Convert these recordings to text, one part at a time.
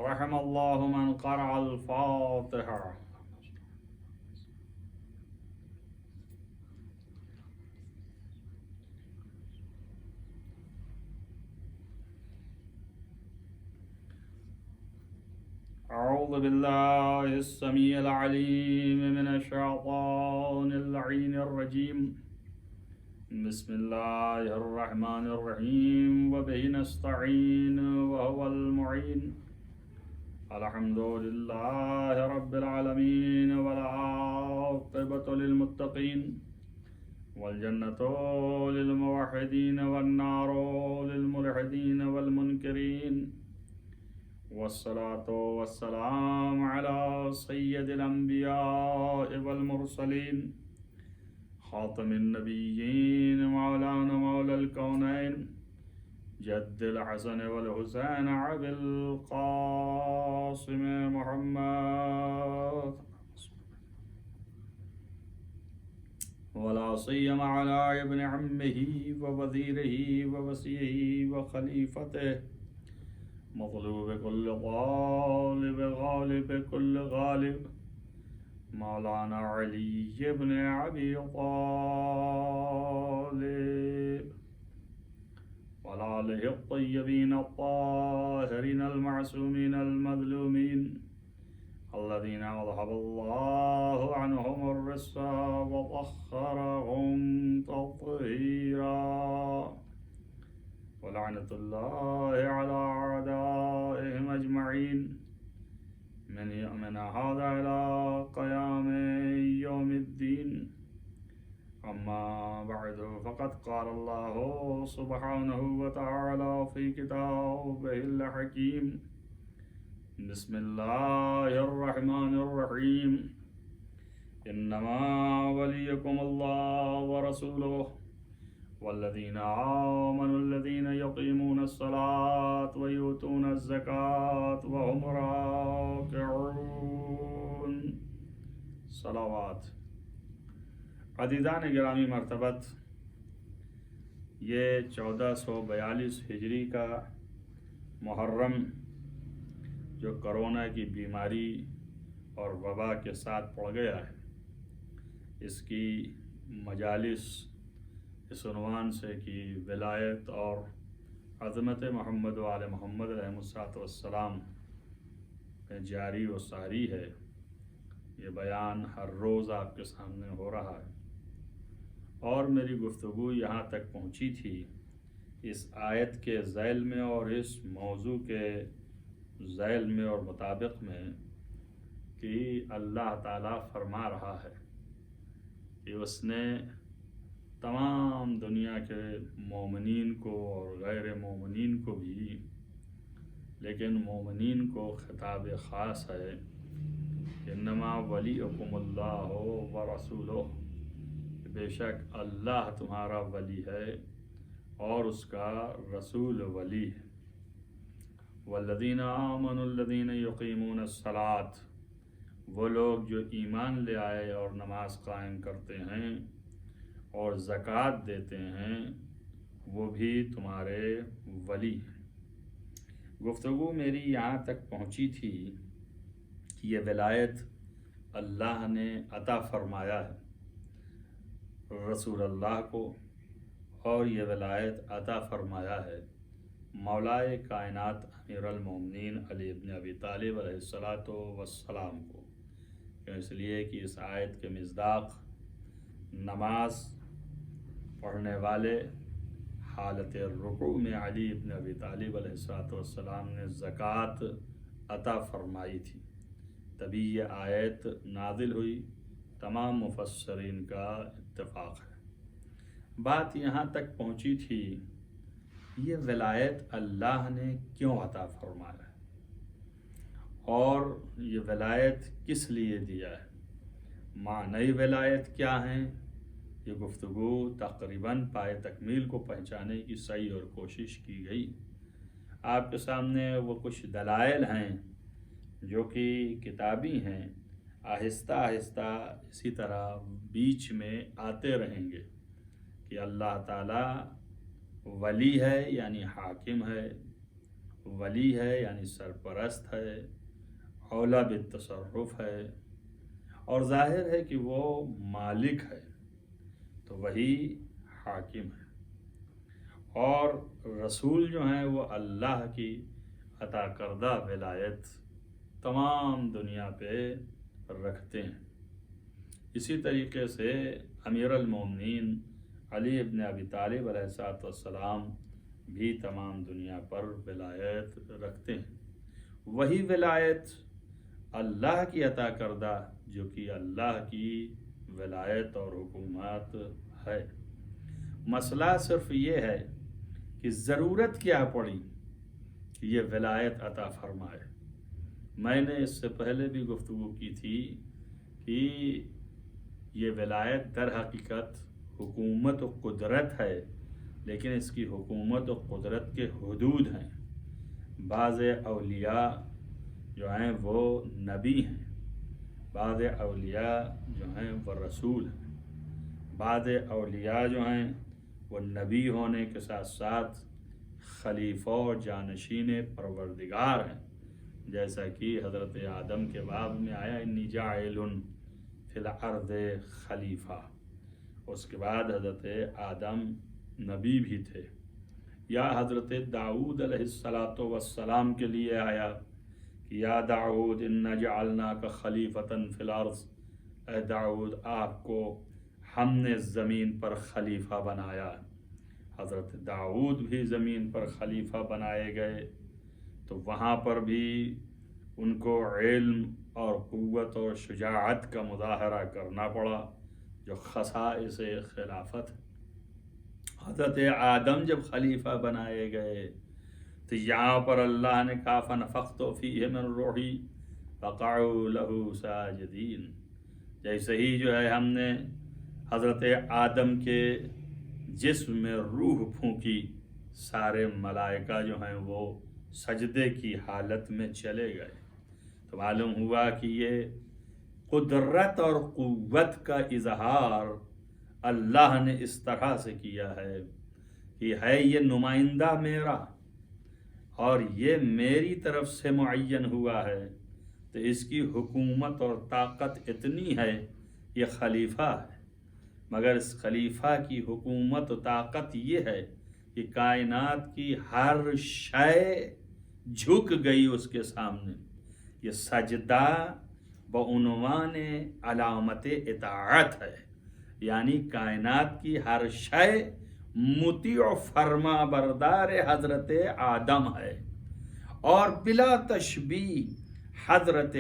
رحم الله من قرأ الفاتحة. أعوذ بالله السميع العليم من الشيطان اللعين الرجيم. بسم الله الرحمن الرحيم وبه نستعين وهو المعين. الحمد لله رب العالمين والعاقبة للمتقين والجنة للموحدين والنار للملحدين والمنكرين والصلاة والسلام على سيد الأنبياء والمرسلين خاتم النبيين مولانا مولى الكونين جد الحسن والحسين أبي القاسم محمد ولا سيما على ابن عمه ووزيره ووصيه وخليفته مطلوب كل غالب غالب كل غالب مولانا علي بن أبي طالب وآله الطيبين الطاهرين المعصومين المظلومين الذين أذهب الله عنهم الرجس وطهرهم تطهيرا. ولعنة الله على أعدائهم أجمعين من يؤمن هذا إلى قيام يوم الدين. أما بعد فقد قال الله سبحانه وتعالى في كتابه الحكيم. بسم الله الرحمن الرحيم. إنما وليكم الله ورسوله والذين آمنوا الذين يقيمون الصلاة ويؤتون الزكاة وهم راكعون. صلوات. عزیزان گرامی مرتبت، یہ 1442 ہجری کا محرم جو کرونا کی بیماری اور وبا کے ساتھ پڑ گیا ہے، اس کی مجالس اس عنوان سے کہ ولایت اور عظمت محمد و آل محمد علیہ السلام میں جاری و ساری ہے. یہ بیان ہر روز آپ کے سامنے ہو رہا ہے، اور میری گفتگو یہاں تک پہنچی تھی اس آیت کے ذیل میں اور اس موضوع کے ذیل میں اور مطابق میں کہ اللہ تعالیٰ فرما رہا ہے کہ اس نے تمام دنیا کے مومنین کو اور غیر مومنین کو بھی، لیکن مومنین کو خطاب خاص ہے، انما ولیکم اللہ ورسولہ، بے شک اللہ تمہارا ولی ہے اور اس کا رسول ولی ہے. والذین آمنوا الذین یقیمون الصلاۃ، وہ لوگ جو ایمان لے آئے اور نماز قائم کرتے ہیں اور زکوٰۃ دیتے ہیں، وہ بھی تمہارے ولی ہیں. گفتگو میری یہاں تک پہنچی تھی کہ یہ ولایت اللہ نے عطا فرمایا ہے رسول اللہ کو، اور یہ ولایت عطا فرمایا ہے مولائے کائنات امیر المومنین علی بن ابی طالب علیہ السلام کو. اس لیے کہ اس آیت کے مصداق نماز پڑھنے والے حالت رکوع میں علی بن ابی طالب علیہ السلام نے زکوٰۃ عطا فرمائی تھی، تبھی یہ آیت نازل ہوئی. تمام مفسرین کا اتفاق ہے. بات یہاں تک پہنچی تھی یہ ولایت اللہ نے کیوں عطا فرمایا ہے اور یہ ولایت کس لیے دیا ہے، معنی ولایت کیا ہیں. یہ گفتگو تقریباً پائے تکمیل کو پہنچانے کی صحیح اور کوشش کی گئی. آپ کے سامنے وہ کچھ دلائل ہیں جو کہ کتابی ہیں، آہستہ آہستہ اسی طرح بیچ میں آتے رہیں گے کہ اللہ تعالیٰ ولی ہے یعنی حاکم ہے، ولی ہے یعنی سرپرست ہے، اولا بالتصرف ہے، اور ظاہر ہے کہ وہ مالک ہے تو وہی حاکم ہے، اور رسول جو ہیں وہ اللہ کی عطا کردہ ولایت تمام دنیا پہ رکھتے ہیں۔ اسی طریقے سے امیر المومنین علی ابن ابی طالب علیہ السلام بھی تمام دنیا پر ولایت رکھتے ہیں۔ وہی ولایت اللہ کی عطا کردہ جو کہ اللہ کی ولایت اور حکومت ہے۔ مسئلہ صرف یہ ہے کہ ضرورت کیا پڑی کہ یہ ولایت عطا فرمائے۔ میں نے اس سے پہلے بھی گفتگو کی تھی کہ یہ ولایت در حقیقت حکومت و قدرت ہے، لیکن اس کی حکومت و قدرت کے حدود ہیں۔ بعض اولیاء جو ہیں وہ نبی ہیں، بعض اولیاء جو ہیں وہ رسول ہیں، بعض اولیاء جو ہیں وہ نبی ہونے کے ساتھ ساتھ خلیفہ و جانشین پروردگار ہیں، جیسا کہ حضرت آدم کے باب میں آیا انی جاعل فی الارض خلیفہ۔ اس کے بعد حضرت آدم نبی بھی تھے، یا حضرت داؤد علیہ السلام کے لیے آیا کہ یا داؤد انا جعلناک خلیفۃ فی الارض، اے داؤد آپ کو ہم نے زمین پر خلیفہ بنایا۔ حضرت داؤد بھی زمین پر خلیفہ بنائے گئے، تو وہاں پر بھی ان کو علم اور قوت اور شجاعت کا مظاہرہ کرنا پڑا جو خصائص خلافت۔ حضرت آدم جب خلیفہ بنائے گئے تو یہاں پر اللہ نے کہا فنفخت فیہ من روحی فقعوا لہ ساجدین۔ جیسے ہی جو ہے ہم نے حضرت آدم کے جسم میں روح پھونکی، سارے ملائکہ جو ہیں وہ سجدے کی حالت میں چلے گئے۔ تو معلوم ہوا کہ یہ قدرت اور قوت کا اظہار اللہ نے اس طرح سے کیا ہے کہ ہے یہ نمائندہ میرا اور یہ میری طرف سے معین ہوا ہے، تو اس کی حکومت اور طاقت اتنی ہے، یہ خلیفہ ہے، مگر اس خلیفہ کی حکومت و طاقت یہ ہے کہ کائنات کی ہر شے جھک گئی اس کے سامنے۔ یہ سجدہ بعنوان علامت اطاعت ہے، یعنی کائنات کی ہر شے مطیع و فرما بردار حضرت آدم ہے، اور بلا تشبیہ حضرت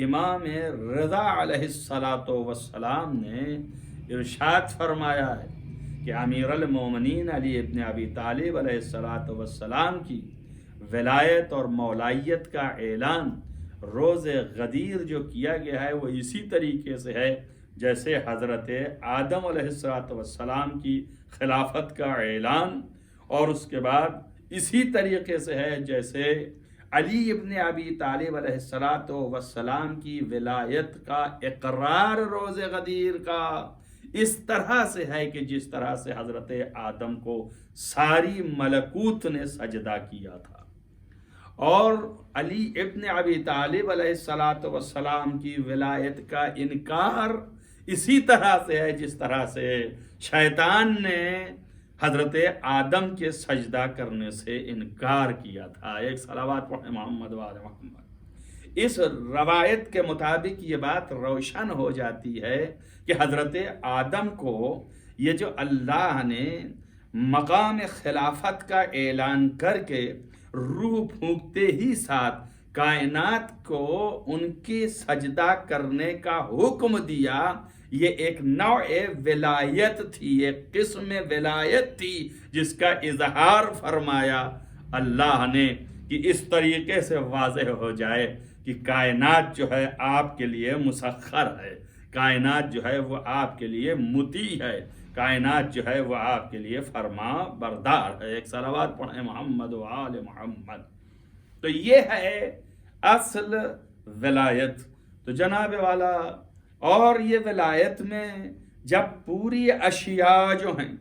امام رضا علیہ السلام نے ارشاد فرمایا ہے کہ امیر المومنین علی ابن ابی طالب علیہ السلام کی ولایت اور مولائیت کا اعلان روز غدیر جو کیا گیا ہے وہ اسی طریقے سے ہے جیسے حضرت آدم علیہ السلام کی خلافت کا اعلان، اور اس کے بعد اسی طریقے سے ہے جیسے علی ابن ابی طالب علیہ السلام کی ولایت کا اقرار روز غدیر کا اس طرح سے ہے کہ جس طرح سے حضرت آدم کو ساری ملکوت نے سجدہ کیا تھا، اور علی ابن ابی طالب علیہ السلام کی ولایت کا انکار اسی طرح سے ہے جس طرح سے شیطان نے حضرت آدم کے سجدہ کرنے سے انکار کیا تھا۔ ایک صلوات پڑھیں محمد وآل محمد۔ اس روایت کے مطابق یہ بات روشن ہو جاتی ہے کہ حضرت آدم کو یہ جو اللہ نے مقام خلافت کا اعلان کر کے روح پھونکتے ہی ساتھ کائنات کو ان کی سجدہ کرنے کا حکم دیا، یہ ایک نوع ولایت تھی، ایک قسم ولایت تھی جس کا اظہار فرمایا اللہ نے کہ اس طریقے سے واضح ہو جائے کہ کائنات جو ہے آپ کے لیے مسخر ہے، کائنات جو ہے وہ آپ کے لیے مطیع ہے، کائنات جو ہے وہ آپ کے لیے فرما بردار ہے۔ ایک صلوات پڑھیں محمد و آل محمد۔ تو یہ ہے اصل ولایت۔ تو جناب والا، اور یہ ولایت میں جب پوری اشیاء جو ہیں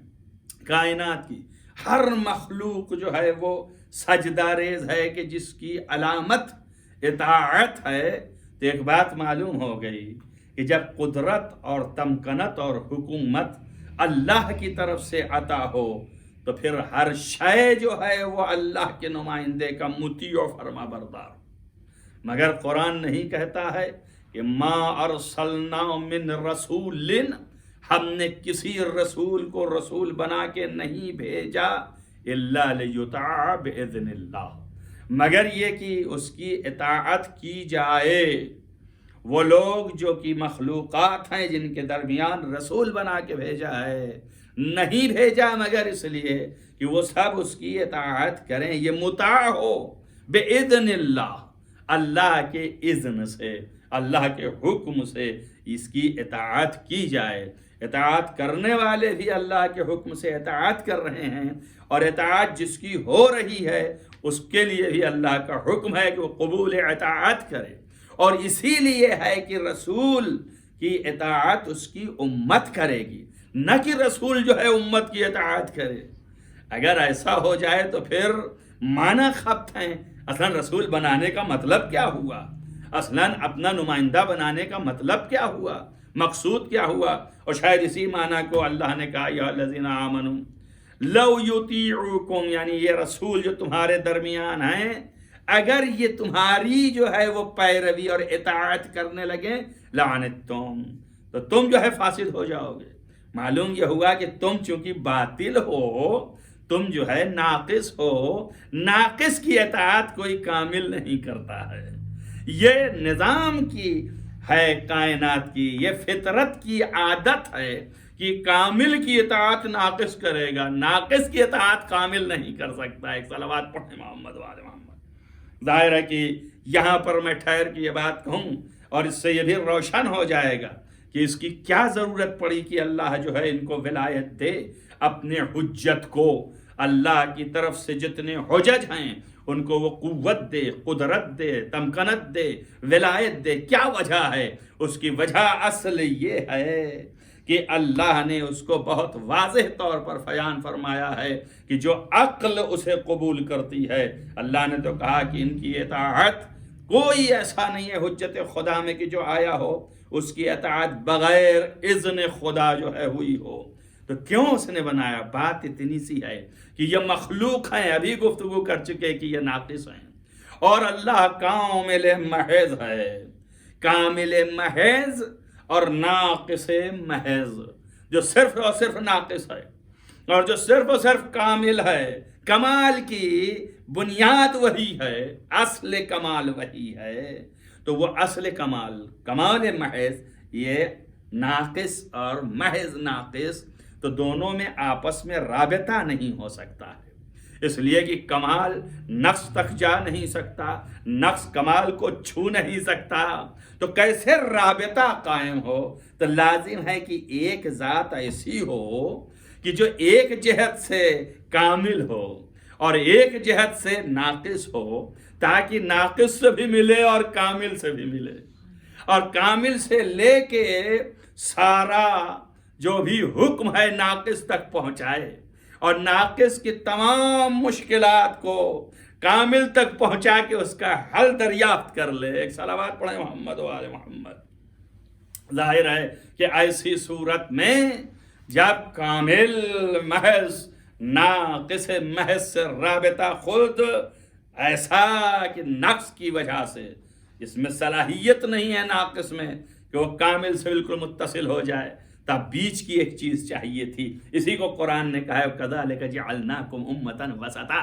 کائنات کی، ہر مخلوق جو ہے وہ سجدہ ریز ہے کہ جس کی علامت اطاعت ہے، تو ایک بات معلوم ہو گئی کہ جب قدرت اور تمکنت اور حکومت اللہ کی طرف سے عطا ہو تو پھر ہر شے جو ہے وہ اللہ کے نمائندے کا مطیع و فرما بردار. مگر قرآن نہیں کہتا ہے کہ ما ارسلنا من رسول، ہم نے کسی رسول کو رسول بنا کے نہیں بھیجا الا لیطاع باذن اللہ، مگر یہ کہ اس کی اطاعت کی جائے. وہ لوگ جو کہ مخلوقات ہیں جن کے درمیان رسول بنا کے بھیجا ہے، نہیں بھیجا مگر اس لیے کہ وہ سب اس کی اطاعت کریں. یہ مطاع ہو باذن اللہ، اللہ کے اذن سے، اللہ کے حکم سے اس کی اطاعت کی جائے. اطاعت کرنے والے بھی اللہ کے حکم سے اطاعت کر رہے ہیں، اور اطاعت جس کی ہو رہی ہے اس کے لیے بھی اللہ کا حکم ہے کہ وہ قبول اطاعت کرے. اور اسی لیے ہے کہ رسول کی اطاعت اس کی امت کرے گی، نہ کہ رسول جو ہے امت کی اطاعت کرے. اگر ایسا ہو جائے تو پھر معنی خبط ہیں. اصلا رسول بنانے کا مطلب کیا ہوا؟ اصلا اپنا نمائندہ بنانے کا مطلب کیا ہوا؟ مقصود کیا ہوا؟ اور شاید اسی معنی کو اللہ نے کہا یا الذین آمنوا لو یطیعوکم، یعنی یہ رسول جو تمہارے درمیان ہیں اگر یہ تمہاری جو ہے وہ پیروی اور اطاعت کرنے لگے لعنتم، تو تم جو ہے فاسد ہو جاؤ گے. معلوم یہ ہوا کہ تم چونکہ باطل ہو، تم جو ہے ناقص ہو. ناقص کی اطاعت کوئی کامل نہیں کرتا ہے. یہ نظام کی ہے کائنات کی، یہ فطرت کی عادت ہے کہ کامل کی اطاعت ناقص کرے گا، ناقص کی اطاعت کامل نہیں کر سکتا. ایک صلوات پڑھیں محمد وآل محمد. ظاہر ہے کہ یہاں پر میں ٹھہر کے یہ بات کہوں اور اس سے یہ بھی روشن ہو جائے گا کہ اس کی کیا ضرورت پڑی کہ اللہ جو ہے ان کو ولایت دے. اپنے حجت کو اللہ کی طرف سے جتنے حجج ہیں ان کو وہ قوت دے، قدرت دے، تمکنت دے، ولایت دے. کیا وجہ ہے؟ اس کی وجہ اصل یہ ہے کہ اللہ نے اس کو بہت واضح طور پر بیان فرمایا ہے کہ جو عقل اسے قبول کرتی ہے، اللہ نے تو کہا کہ ان کی اطاعت کوئی ایسا نہیں ہے حجت خدا میں کہ جو آیا ہو اس کی اطاعت بغیر اذن خدا جو ہے ہوئی ہو. تو کیوں اس نے بنایا؟ بات اتنی سی ہے کہ یہ مخلوق ہیں، ابھی گفتگو کر چکے کہ یہ ناقص ہیں، اور اللہ کامل محض ہے. کامل محض اور ناقص محض، جو صرف اور صرف ناقص ہے اور جو صرف اور صرف کامل ہے. کمال کی بنیاد وہی ہے، اصل کمال وہی ہے. تو وہ اصل کمال، کمال محض، یہ ناقص اور محض ناقص، تو دونوں میں آپس میں رابطہ نہیں ہو سکتا ہے. اس لیے کہ کمال نقص تک جا نہیں سکتا، نقص کمال کو چھو نہیں سکتا. تو کیسے رابطہ قائم ہو؟ تو لازم ہے کہ ایک ذات ایسی ہو کہ جو ایک جہت سے کامل ہو اور ایک جہت سے ناقص ہو، تاکہ ناقص سے بھی ملے اور کامل سے بھی ملے، اور کامل سے لے کے سارا جو بھی حکم ہے ناقص تک پہنچائے، اور ناقص کی تمام مشکلات کو کامل تک پہنچا کے اس کا حل دریافت کر لے. ایک صلوات پڑھیں محمد وآل محمد. ظاہر ہے کہ ایسی صورت میں جب کامل محض ناقص محض سے رابطہ خود ایسا کہ نقص کی وجہ سے اس میں صلاحیت نہیں ہے ناقص میں کہ وہ کامل سے بالکل متصل ہو جائے، تب بیچ کی ایک چیز چاہیے تھی. اسی کو قرآن نے کہا ہے کذالک جعلناکم امۃ وسطا،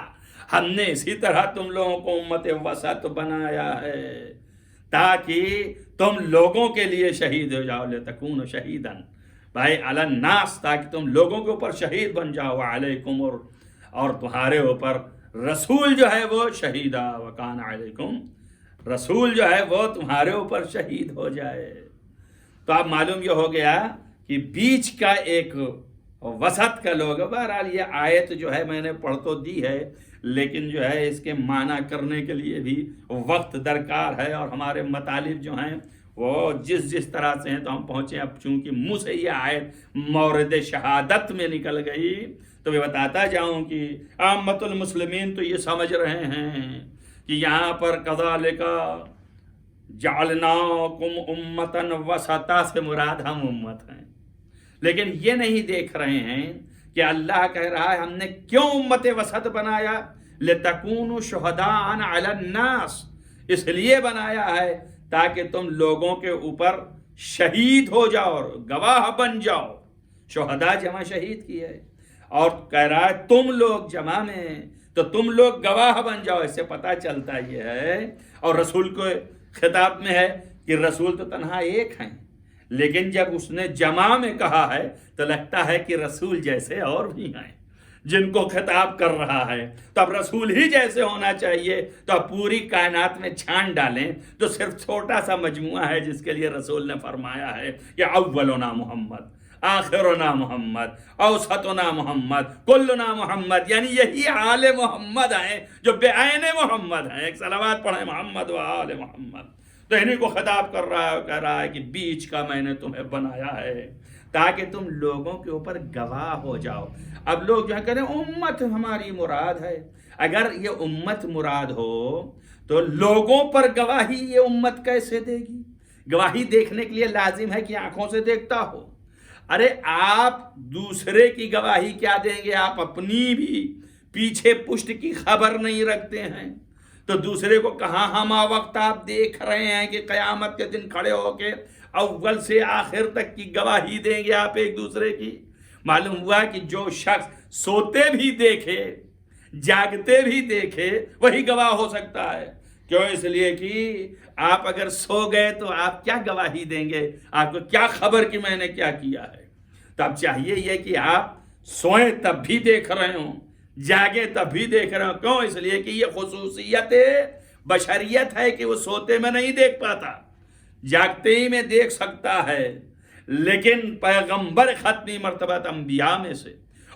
ہم نے اسی طرح تم لوگوں کو امت وسط بنایا ہے تاکہ تم لوگوں کے لیے شہید ہو جاؤ. لتکونوا شہیدا بھائی علی الناس، تاکہ تم لوگوں کے اوپر شہید بن جاؤ. علیکم، اور تمہارے اوپر رسول جو ہے وہ شہیدا وکان علیکم، رسول جو ہے وہ تمہارے اوپر شہید ہو جائے. تو اب معلوم یہ ہو گیا کہ بیچ کا ایک وسط کا لوگ. بہرحال یہ آیت جو ہے میں نے پڑھ تو دی ہے، لیکن جو ہے اس کے معنی کرنے کے لیے بھی وقت درکار ہے، اور ہمارے مطالب جو ہیں وہ جس طرح سے ہیں تو ہم پہنچے. اب چونکہ منہ سے یہ آیت مورد شہادت میں نکل گئی تو میں بتاتا جاؤں کہ عامت المسلمین تو یہ سمجھ رہے ہیں کہ یہاں پر کذالک جعلناکم امتا وسطا سے مراد ہم امت ہیں، لیکن یہ نہیں دیکھ رہے ہیں کہ اللہ کہہ رہا ہے ہم نے کیوں امت وسط بنایا، لتکونوا شہداء علی الناس، اس لیے بنایا ہے تاکہ تم لوگوں کے اوپر شہید ہو جاؤ، گواہ بن جاؤ۔ شہداء جمع شہید کی ہے، اور کہہ رہا ہے تم لوگ جمع میں، تو تم لوگ گواہ بن جاؤ۔ اس سے پتہ چلتا یہ ہے، اور رسول کو خطاب میں ہے کہ رسول تو تنہا ایک ہیں، لیکن جب اس نے جمع میں کہا ہے تو لگتا ہے کہ رسول جیسے اور بھی ہیں جن کو خطاب کر رہا ہے، تو اب رسول ہی جیسے ہونا چاہیے۔ تو اب پوری کائنات میں چھان ڈالیں تو صرف چھوٹا سا مجموعہ ہے جس کے لیے رسول نے فرمایا ہے کہ اولنا محمد، آخرنا محمد، اوسطنا محمد، کلنا محمد، یعنی یہی آل محمد ہیں جو بعین محمد ہیں۔ ایک صلوات پڑھیں محمد و آل محمد۔ تو انہیں کو خطاب کر رہا ہے، کہہ رہا ہے کہ بیچ کا میں نے تمہیں بنایا ہے تاکہ تم لوگوں کے اوپر گواہ ہو جاؤ۔ اب لوگ جو کہہ رہے ہیں امت ہماری مراد ہے، اگر یہ امت مراد ہو تو لوگوں پر گواہی یہ امت کیسے دے گی؟ گواہی دیکھنے کے لیے لازم ہے کہ آنکھوں سے دیکھتا ہو۔ ارے آپ دوسرے کی گواہی کیا دیں گے؟ آپ اپنی بھی پیچھے پشت کی خبر نہیں رکھتے ہیں، تو دوسرے کو کہاں ہما وقت آپ دیکھ رہے ہیں کہ قیامت کے دن کھڑے ہو کے اول سے آخر تک کی گواہی دیں گے آپ ایک دوسرے کی؟ معلوم ہوا کہ جو شخص سوتے بھی دیکھے جاگتے بھی دیکھے وہی گواہ ہو سکتا ہے۔ کیوں؟ اس لیے کہ آپ اگر سو گئے تو آپ کیا گواہی دیں گے؟ آپ کو کیا خبر کہ میں نے کیا کیا ہے؟ تو اب چاہیے یہ کہ آپ سوئیں تب بھی دیکھ رہے ہوں، جاگے تب بھی دیکھ رہے ہوں۔ کیوں؟ اس لیے کہ یہ خصوصیت بشریت ہے کہ وہ سوتے میں نہیں دیکھ پاتا، جاگتے ہی میں دیکھ سکتا ہے۔ لیکن پیغمبر ختمی مرتبہ انبیاء میں سے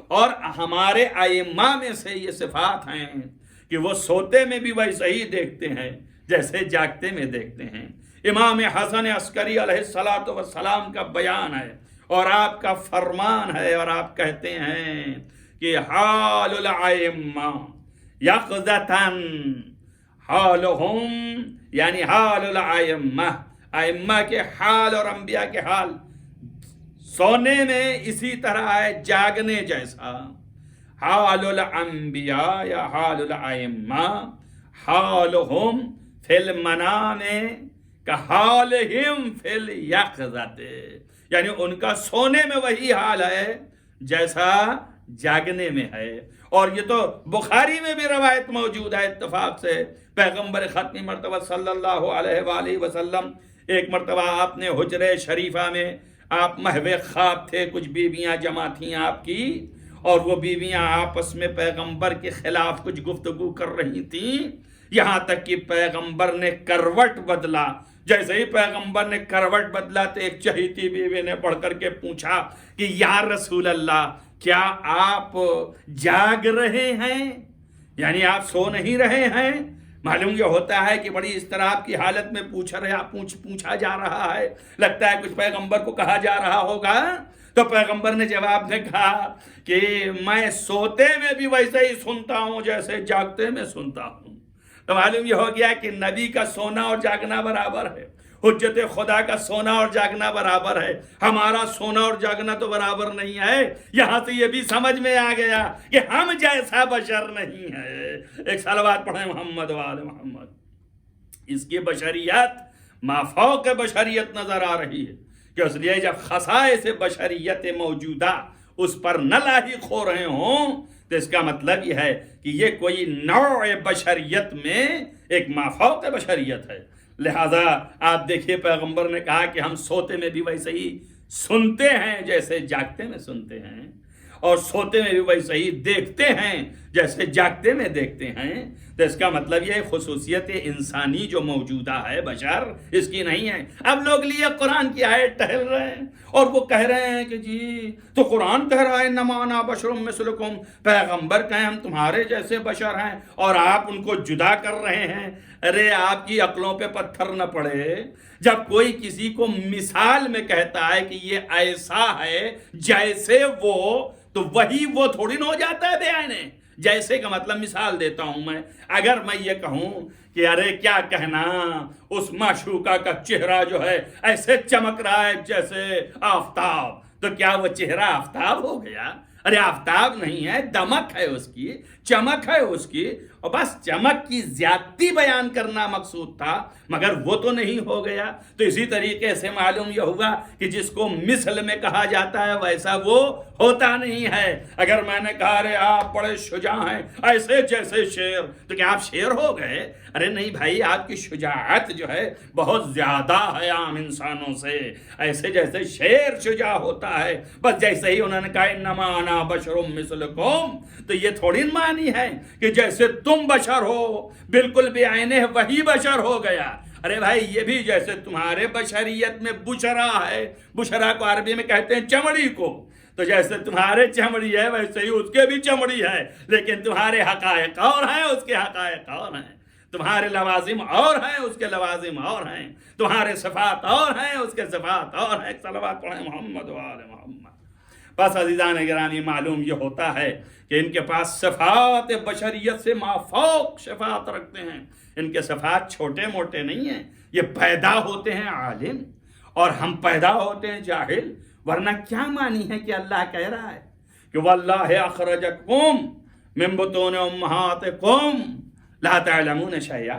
اور ہمارے ائمہ میں سے یہ صفات ہیں کہ وہ سوتے میں بھی ویسے ہی دیکھتے ہیں جیسے جاگتے میں دیکھتے ہیں۔ امام حسن عسکری علیہ السلام کا بیان ہے اور آپ کا فرمان ہے، اور آپ کہتے ہیں کہ حال الائمہ یقظتاً حالہم، یعنی حال الائمہ، ائمہ کے حال اور انبیاء کے حال سونے میں اسی طرح ہے جاگنے جیسا۔ حال الانبیاء یا حال الائمہ حالہم فی المنام کحالہم فی الیقظۃ، یعنی ان کا سونے میں وہی حال ہے جیسا جاگنے میں ہے۔ اور یہ تو بخاری میں بھی روایت موجود ہے اتفاق سے، پیغمبر ختمی مرتبہ صلی اللہ علیہ وآلہ وسلم ایک مرتبہ آپ نے حجرہ شریفہ میں آپ محو خواب تھے، کچھ بیویاں جمع تھیں آپ کی، اور وہ بیویاں آپس میں پیغمبر کے خلاف کچھ گفتگو کر رہی تھیں، یہاں تک کہ پیغمبر نے کروٹ بدلا۔ جیسے ہی پیغمبر نے کروٹ بدلا تو ایک چہیتی بیوی نے بڑھ کر کے پوچھا کہ یا رسول اللہ، کیا آپ جاگ رہے ہیں؟ یعنی آپ سو نہیں رہے ہیں؟ معلوم یہ ہوتا ہے کہ بڑی اضطراب کی حالت میں پوچھا جا رہا ہے، لگتا ہے کچھ پیغمبر کو کہا جا رہا ہوگا۔ تو پیغمبر نے جواب میں کہا کہ میں سوتے میں بھی ویسے ہی سنتا ہوں جیسے جاگتے میں سنتا ہوں۔ تو معلوم یہ ہو گیا کہ نبی کا سونا اور جاگنا برابر ہے، حجت خدا کا سونا اور جاگنا برابر ہے، ہمارا سونا اور جاگنا تو برابر نہیں ہے۔ یہاں سے یہ بھی سمجھ میں آ گیا کہ ہم جیسا بشر نہیں ہے۔ ایک صلوات پڑھیں محمد و آل محمد۔ اس کی بشریت مافوق بشریت نظر آ رہی ہے، کہ اس لیے جب خصائص بشریت موجودہ اس پر نہ لاحق ہو رہے ہوں تو اس کا مطلب یہ ہے کہ یہ کوئی نوع بشریت میں ایک مافوق بشریت ہے۔ لہذا آپ دیکھیے پیغمبر نے کہا کہ ہم سوتے میں بھی ویسے ہی سنتے ہیں جیسے جاگتے میں سنتے ہیں، اور سوتے میں بھی ویسے ہی دیکھتے ہیں جیسے جاگتے میں دیکھتے ہیں، تو اس کا مطلب یہ خصوصیت انسانی جو موجودہ ہے بشر، اس کی نہیں ہے۔ اب لوگ لیے قرآن کی آیت ٹہل رہے ہیں اور وہ کہہ رہے ہیں کہ جی تو قرآن کہہ رہا ہے انما انا بشر مثلکم، پیغمبر کہیں ہم تمہارے جیسے بشر ہیں، اور آپ ان کو جدا کر رہے ہیں۔ ارے آپ کی عقلوں پہ پتھر نہ پڑے، جب کوئی کسی کو مثال میں کہتا ہے کہ یہ ایسا ہے جیسے وہ، تو وہی وہ تھوڑی نہ ہو جاتا ہے بیانے۔ جیسے کا مطلب مثال دیتا ہوں میں، اگر میں یہ کہوں کہ ارے کیا کہنا اس معشوقہ کا چہرہ جو ہے ایسے چمک رہا ہے جیسے آفتاب، تو کیا وہ چہرہ آفتاب ہو گیا؟ ارے آفتاب نہیں ہے، دمک ہے اس کی، چمک ہے اس کی، اور بس چمک کی زیادتی بیان کرنا مقصود تھا، مگر وہ تو نہیں ہو گیا۔ تو اسی طریقے سے معلوم یہ ہوا کہ جس کو مثل میں کہا جاتا ہے ویسا وہ ہوتا نہیں ہے۔ اگر میں نے کہا ارے آپ بڑے شجاع ہیں ایسے جیسے شیر، تو کیا آپ شیر ہو گئے؟ ارے نہیں بھائی، آپ کی شجاعت جو ہے بہت زیادہ ہے عام انسانوں سے، ایسے جیسے شیر شجاع ہوتا ہے۔ بس جیسے ہی انہوں نے کہا انما انا بشر مثلکم، تو یہ تھوڑی معنی ہے کہ جیسے تم بشر ہو بالکل بے عینے وہی بشر ہو گیا۔ ارے بھائی یہ بھی جیسے تمہارے بشریت میں بشرا ہے، بشرا کو عربی میں کہتے ہیں چمڑی کو، تو جیسے تمہارے چمڑی ہے ویسے ہی اس کے بھی چمڑی ہے، لیکن تمہارے حقائق اور ہیں اس کے حقائق اور ہیں، تمہارے لوازم اور ہیں اس کے لوازم اور ہیں، تمہارے صفات اور ہیں اس کے صفات اور ہیں۔ صلوات پڑھیں محمد و آل محمد۔ بس عزیزان گرامی، معلوم یہ ہوتا ہے کہ ان کے پاس صفات بشریت سے مافوق صفات رکھتے ہیں۔ ان کے صفات چھوٹے موٹے نہیں ہیں، یہ پیدا ہوتے ہیں عالم اور ہم پیدا ہوتے ہیں جاہل۔ ورنہ کیا معنی ہے کہ اللہ کہہ رہا ہے کہ واللہ اخرجکم من بطون امہاتکم لا تعلمون شیئا،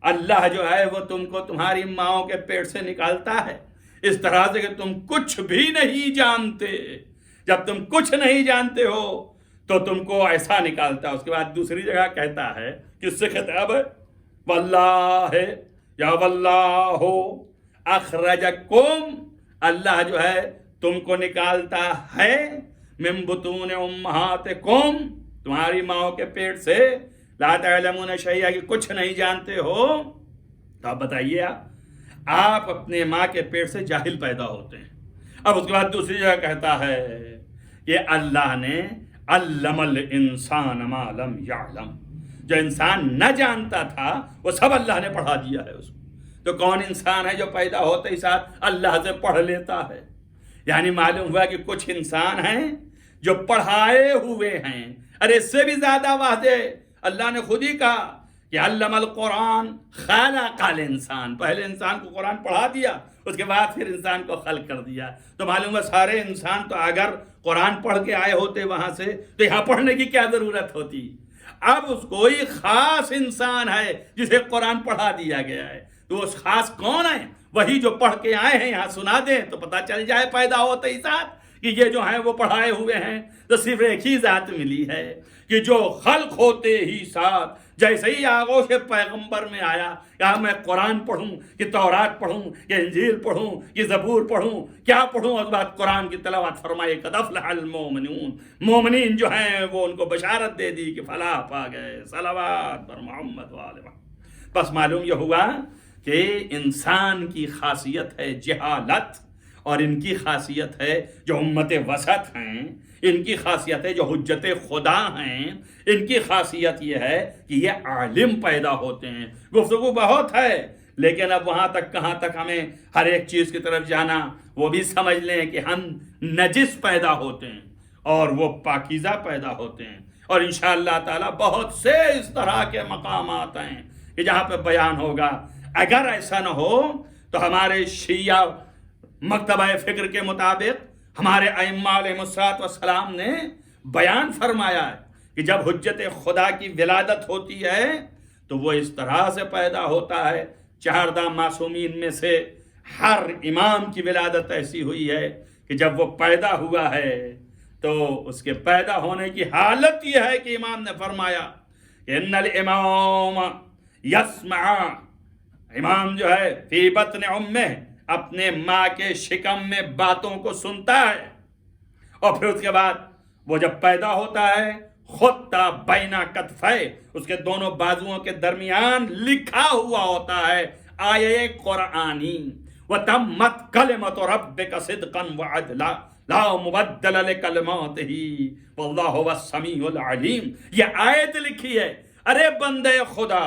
اللہ جو ہے وہ تم کو تمہاری ماؤں کے پیٹ سے نکالتا ہے اس طرح سے کہ تم کچھ بھی نہیں جانتے۔ جب تم کچھ نہیں جانتے ہو تو تم کو ایسا نکالتا ہے۔ اس کے بعد دوسری جگہ کہتا ہے، کس سے خطاب ہے؟ واللہ یا واللہ اخرجکم، اللہ جو ہے تم کو نکالتا ہے من بطون امہاتکم، تمہاری ماؤں کے پیٹ سے، لا تعلمون شیئا، کہ کچھ نہیں جانتے ہو۔ تو آپ بتائیے، آپ اپنے ماں کے پیٹ سے جاہل پیدا ہوتے ہیں۔ اب اس کے بعد دوسری جگہ کہتا ہے کہ اللہ نے علم الانسان ما لم یعلم، جو انسان نہ جانتا تھا وہ سب اللہ نے پڑھا دیا ہے اس کو۔ تو کون انسان ہے جو پیدا ہوتے ہی ساتھ اللہ سے پڑھ لیتا ہے؟ یعنی معلوم ہوا کہ کچھ انسان ہیں جو پڑھائے ہوئے ہیں۔ ارے اس سے بھی زیادہ واضح اللہ نے خود ہی کہا کہ علم القرآن خلق الانسان، پہلے انسان کو قرآن پڑھا دیا، اس کے بعد پھر انسان کو خلق کر دیا۔ تو معلوم ہے سارے انسان تو اگر قرآن پڑھ کے آئے ہوتے وہاں سے تو یہاں پڑھنے کی کیا ضرورت ہوتی؟ اب اس کوئی خاص انسان ہے جسے قرآن پڑھا دیا گیا ہے، تو اس خاص کون ہے؟ وہی جو پڑھ کے آئے ہیں، یہاں سنا دیں تو پتہ چل جائے پیدا ہوتے ہی ساتھ کہ یہ جو ہیں وہ پڑھائے ہوئے ہیں۔ تو صرف ایک ہی ذات ملی ہے کہ جو خلق ہوتے ہی ساتھ جیسے ہی آغوش پیغمبر میں آیا، کہا میں قرآن پڑھوں کہ تورات پڑھوں کہ انجیل پڑھوں کہ زبور پڑھوں، کیا پڑھوں؟ اس بعد قرآن کی تلاوت فرمائے قد افلح المؤمنون، مومنین جو ہیں وہ ان کو بشارت دے دی کہ فلاح پا گئے۔ صلوات پر محمد و آل محمد۔ بس معلوم یہ ہوا کہ انسان کی خاصیت ہے جہالت، اور ان کی خاصیت ہے جو امت وسط ہیں، ان کی خاصیت ہے جو حجت خدا ہیں، ان کی خاصیت یہ ہے کہ یہ عالم پیدا ہوتے ہیں۔ گفتگو بہت ہے، لیکن اب وہاں تک کہاں تک ہمیں ہر ایک چیز کی طرف جانا؟ وہ بھی سمجھ لیں کہ ہم نجس پیدا ہوتے ہیں اور وہ پاکیزہ پیدا ہوتے ہیں، اور انشاءاللہ تعالی بہت سے اس طرح کے مقامات ہیں کہ جہاں پہ بیان ہوگا۔ اگر ایسا نہ ہو تو ہمارے شیعہ مکتبہ فکر کے مطابق ہمارے ائمہ علیہ السلام نے بیان فرمایا ہے کہ جب حجت خدا کی ولادت ہوتی ہے تو وہ اس طرح سے پیدا ہوتا ہے۔ 14 معصومین میں سے ہر امام کی ولادت ایسی ہوئی ہے کہ جب وہ پیدا ہوا ہے تو اس کے پیدا ہونے کی حالت یہ ہے کہ امام نے فرمایا کہ ان الامام یسمع، امام جو ہے فی بطن امہ، اپنے ماں کے شکم میں باتوں کو سنتا ہے، اور پھر اس کے بعد وہ جب پیدا ہوتا ہے خطہ بینا کتفے، اس کے دونوں بازوؤں کے درمیان لکھا ہوا ہوتا ہے آیے قرآنی، وَتَمَّتْ كَلِمَةُ رَبِّكَ صِدْقًا وَعَدْلًا لا مبدل لکلماتہ واللہ هو السمیع العلیم۔ یہ آیت لکھی ہے۔ ارے بندے خدا،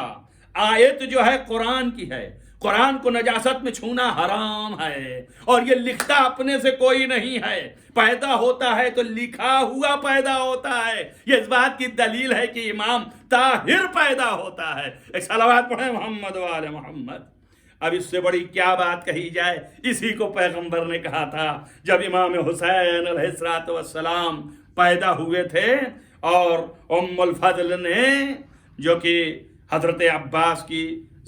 آیت جو ہے قرآن کی ہے، قرآن کو نجاست میں چھونا حرام ہے، اور یہ لکھتا اپنے سے کوئی نہیں ہے، پیدا ہوتا ہے تو لکھا ہوا پیدا ہوتا ہے۔ یہ اس بات کی دلیل ہے کہ امام طاہر پیدا ہوتا ہے۔ ایک صلوات پڑھیں محمد و آل محمد۔ اب اس سے بڑی کیا بات کہی جائے؟ اسی کو پیغمبر نے کہا تھا جب امام حسین علیہ السلام پیدا ہوئے تھے، اور ام الفضل نے جو کہ حضرت عباس کی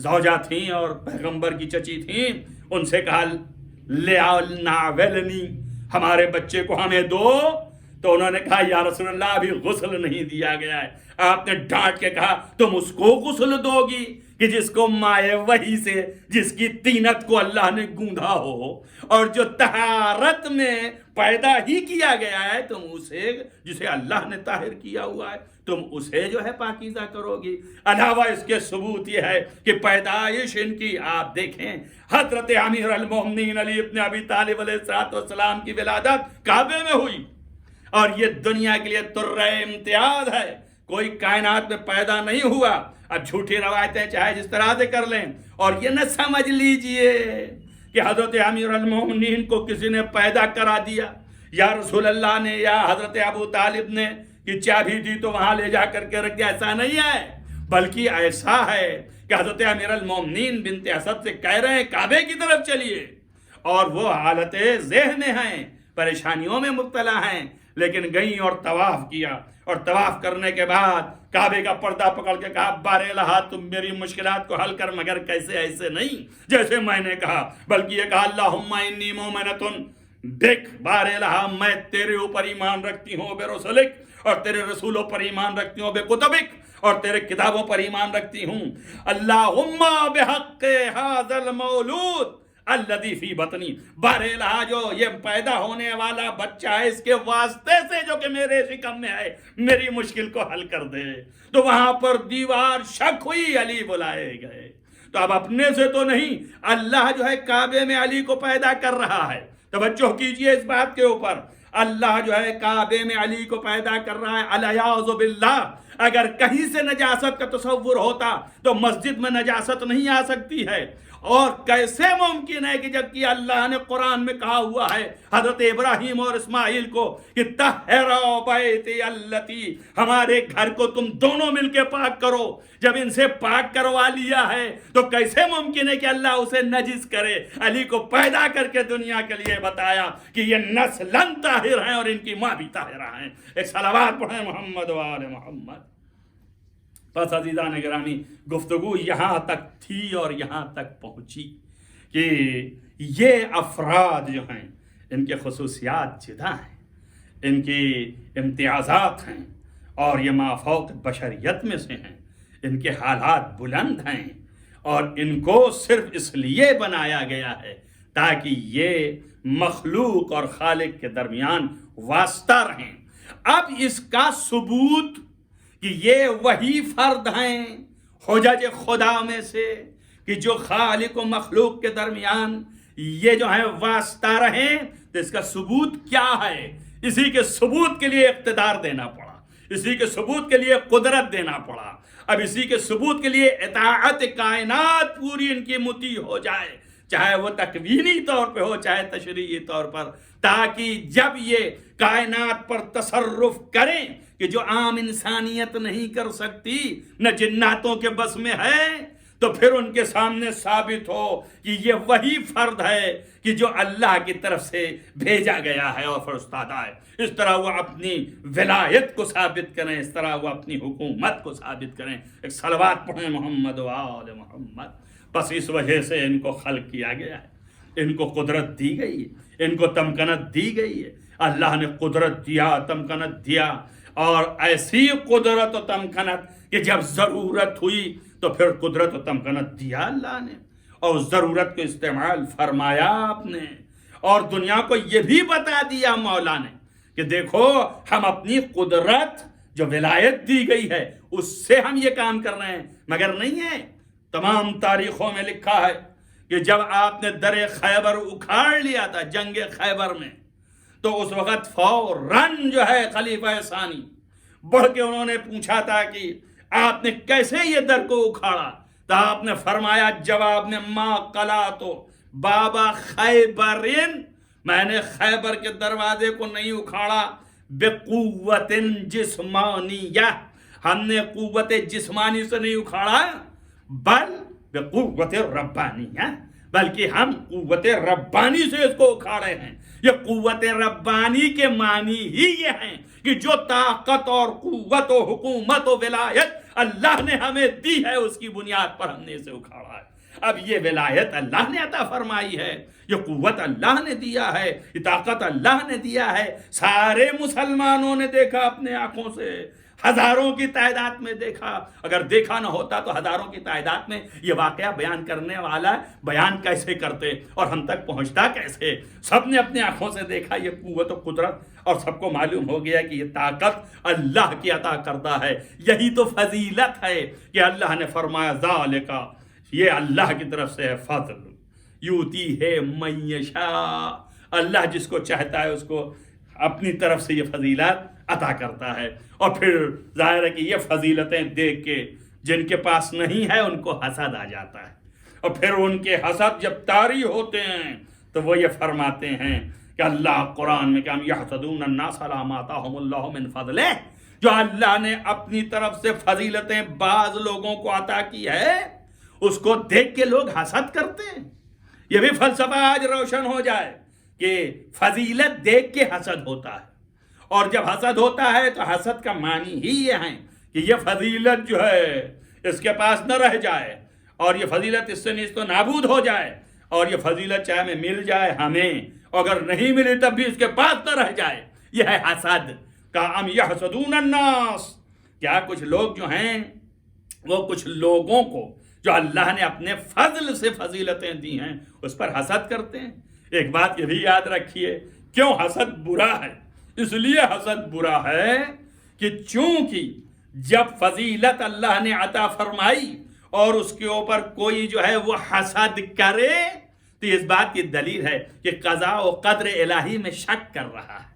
زوجہ تھیں اور پیغمبر کی چچی تھیں، ان سے کہا لے آؤ ناولنی، ہمارے بچے کو ہمیں دو۔ تو انہوں نے کہا یا رسول اللہ ابھی غسل نہیں دیا گیا ہے۔ آپ نے ڈانٹ کے کہا تم اس کو غسل دو گی کہ جس کو مائے وحی سے، جس کی طینت کو اللہ نے گوندھا ہو، اور جو طہارت میں پیدا ہی کیا گیا ہے، تم اسے جسے اللہ نے طاہر کیا ہوا ہے تم اسے جو ہے پاکیزہ کرو گی۔ علاوہ اس کے ثبوت یہ ہے کہ پیدائش ان کی آپ دیکھیں، حضرت امیر المومنین علی ابن ابی طالب علیہ السلام کی ولادت کعبے میں ہوئی، اور یہ دنیا کے لیے ترہ امتیاز ہے، کوئی کائنات میں پیدا نہیں ہوا۔ اب جھوٹی روایتیں چاہے جس طرح سے کر لیں، اور یہ نہ سمجھ لیجئے کہ حضرت امیر المومنین کو کسی نے پیدا کرا دیا، یا رسول اللہ نے یا حضرت ابو طالب نے کہ چابی دی تو وہاں لے جا کر کے رکھ دیا، ایسا نہیں ہے۔ بلکہ ایسا ہے کہ حضرت امیر المومنین بنت اسد سے کہہ رہے ہیں کعبے کی طرف چلیے، اور وہ حالت ذہن ہیں، پریشانیوں میں مبتلا ہیں، لیکن گئیں اور طواف کیا، اور طواف کرنے کے بعد کعبے کا پردہ پکڑ کے کہا بار الہ تم میری مشکلات کو حل کر، مگر کیسے؟ ایسے نہیں جیسے میں نے کہا، بلکہ یہ کہا اللہم انی مومنتن، دیکھ بار الہ میں تیرے اوپر ایمان رکھتی ہوں بے رسولک، اور تیرے رسولوں پر ایمان رکھتی ہوں بے کتبک، اور تیرے کتابوں پر ایمان رکھتی ہوں۔ اللہم بحق ھذا المولود الذی فی بطنی، بار الہ جو یہ پیدا ہونے والا بچہ ہے، اس کے واسطے سے جو کہ میرے شکم میں ہے، میری مشکل کو حل کر دے۔ تو وہاں پر دیوار شک ہوئی، علی بلائے گئے۔ تو اب اپنے سے تو نہیں، اللہ جو ہے کعبے میں علی کو پیدا کر رہا ہے۔ توجہ کیجئے اس بات کے اوپر، اللہ جو ہے کعبے میں علی کو پیدا کر رہا ہے۔ الیاذ باللہ، اگر کہیں سے نجاست کا تصور ہوتا تو مسجد میں نجاست نہیں آ سکتی ہے، اور کیسے ممکن ہے کہ جبکہ اللہ نے قرآن میں کہا ہوا ہے حضرت ابراہیم اور اسماعیل کو کہ طہرا بیتی التی، ہمارے گھر کو تم دونوں مل کے پاک کرو، جب ان سے پاک کروا لیا ہے تو کیسے ممکن ہے کہ اللہ اسے نجس کرے؟ علی کو پیدا کر کے دنیا کے لیے بتایا کہ یہ نسلاً طاہر ہیں اور ان کی ماں بھی طاہرہ ہیں۔ ایک صلوات پڑھیں محمد و آل محمد۔ بس عزیزان گرامی، گفتگو یہاں تک تھی اور یہاں تک پہنچی کہ یہ افراد جو ہیں ان کے خصوصیات جدا ہیں، ان کی امتیازات ہیں، اور یہ مافوق بشریت میں سے ہیں، ان کے حالات بلند ہیں، اور ان کو صرف اس لیے بنایا گیا ہے تاکہ یہ مخلوق اور خالق کے درمیان واسطہ رہیں۔ اب اس کا ثبوت کہ یہ وہی فرد ہیں حجج خدا میں سے کہ جو خالق و مخلوق کے درمیان یہ جو ہے واسطہ رہیں، تو اس کا ثبوت کیا ہے؟ اسی کے ثبوت کے لیے اقتدار دینا پڑا، اسی کے ثبوت کے لیے قدرت دینا پڑا، اب اسی کے ثبوت کے لیے اطاعت کائنات پوری ان کی مطیع ہو جائے، چاہے وہ تکوینی طور پہ ہو چاہے تشریعی طور پر، تاکہ جب یہ کائنات پر تصرف کریں کہ جو عام انسانیت نہیں کر سکتی، نہ جناتوں کے بس میں ہے، تو پھر ان کے سامنے ثابت ہو کہ یہ وہی فرد ہے کہ جو اللہ کی طرف سے بھیجا گیا ہے اور فرستادہ ہے۔ اس طرح وہ اپنی ولایت کو ثابت کریں، اس طرح وہ اپنی حکومت کو ثابت کریں۔ ایک صلوات پڑھیں محمد و آل محمد۔ بس اس وجہ سے ان کو خلق کیا گیا ہے، ان کو قدرت دی گئی ہے، ان کو تمکنت دی گئی ہے۔ اللہ نے قدرت دیا، تمکنت دیا، اور ایسی قدرت و تمکنت کہ جب ضرورت ہوئی تو پھر قدرت و تمکنت دیا اللہ نے، اور ضرورت کو استعمال فرمایا آپ نے، اور دنیا کو یہ بھی بتا دیا مولا نے کہ دیکھو ہم اپنی قدرت جو ولایت دی گئی ہے اس سے ہم یہ کام کر رہے ہیں، مگر نہیں ہے۔ تمام تاریخوں میں لکھا ہے کہ جب آپ نے در خیبر اکھاڑ لیا تھا جنگ خیبر میں، تو اس وقت فوراً جو ہے خلیفہ ثانی بڑھ کے انہوں نے پوچھا تھا کہ آپ نے کیسے یہ در کو اکھاڑا؟ تو آپ نے فرمایا جواب میں، ما قلا تو بابا خیبرین، میں نے خیبر کے دروازے کو نہیں اکھاڑا بقوت جسمانیہ، ہم نے قوت جسمانی سے نہیں اکھاڑا، بل بقوت ربانیہ، بلکہ ہم قوت ربانی سے اس کو اکھاڑے ہیں۔ یہ قوت ربانی کے معنی ہی یہ ہیں کہ جو طاقت اور قوت و حکومت و ولایت اللہ نے ہمیں دی ہے اس کی بنیاد پر ہم نے اسے اکھاڑا ہے۔ اب یہ ولایت اللہ نے عطا فرمائی ہے، یہ قوت اللہ نے دیا ہے، یہ طاقت اللہ نے دیا ہے۔ سارے مسلمانوں نے دیکھا اپنے آنکھوں سے، ہزاروں کی تعداد میں دیکھا، اگر دیکھا نہ ہوتا تو ہزاروں کی تعداد میں یہ واقعہ بیان کرنے والا بیان کیسے کرتے اور ہم تک پہنچتا کیسے؟ سب نے اپنے آنکھوں سے دیکھا یہ قوت و قدرت، اور سب کو معلوم ہو گیا کہ یہ طاقت اللہ کی عطا کرتا ہے۔ یہی تو فضیلت ہے کہ اللہ نے فرمایا ذالک، یہ اللہ کی طرف سے ہے، فضل یوتی ہے من یشاء، اللہ جس کو چاہتا ہے اس کو اپنی طرف سے یہ فضیلت عطا کرتا ہے۔ اور پھر ظاہر ہے کہ یہ فضیلتیں دیکھ کے جن کے پاس نہیں ہے ان کو حسد آ جاتا ہے، اور پھر ان کے حسد جب طاری ہوتے ہیں تو وہ یہ فرماتے ہیں کہ اللہ قرآن میں کہ ہم یحسدون الناس علی ما آتاہم اللہ من فضلہ، جو اللہ نے اپنی طرف سے فضیلتیں بعض لوگوں کو عطا کی ہے اس کو دیکھ کے لوگ حسد کرتے ہیں۔ یہ بھی فلسفہ آج روشن ہو جائے کہ فضیلت دیکھ کے حسد ہوتا ہے، اور جب حسد ہوتا ہے تو حسد کا معنی ہی یہ ہے کہ یہ فضیلت جو ہے اس کے پاس نہ رہ جائے، اور یہ فضیلت اس سے نیست و نابود ہو جائے، اور یہ فضیلت چاہے میں مل جائے ہمیں، اگر نہیں ملی تب بھی اس کے پاس نہ رہ جائے، یہ ہے حسد کا۔ ام یحسدون الناس، کیا کچھ لوگ جو ہیں وہ کچھ لوگوں کو جو اللہ نے اپنے فضل سے فضیلتیں دی ہیں اس پر حسد کرتے ہیں۔ ایک بات یہ بھی یاد رکھیے، کیوں حسد برا ہے؟ اس لیے حسد برا ہے کہ چونکہ جب فضیلت اللہ نے عطا فرمائی اور اس کے اوپر کوئی جو ہے وہ حسد کرے تو اس بات کی دلیل ہے کہ قضاء و قدر الہی میں شک کر رہا ہے،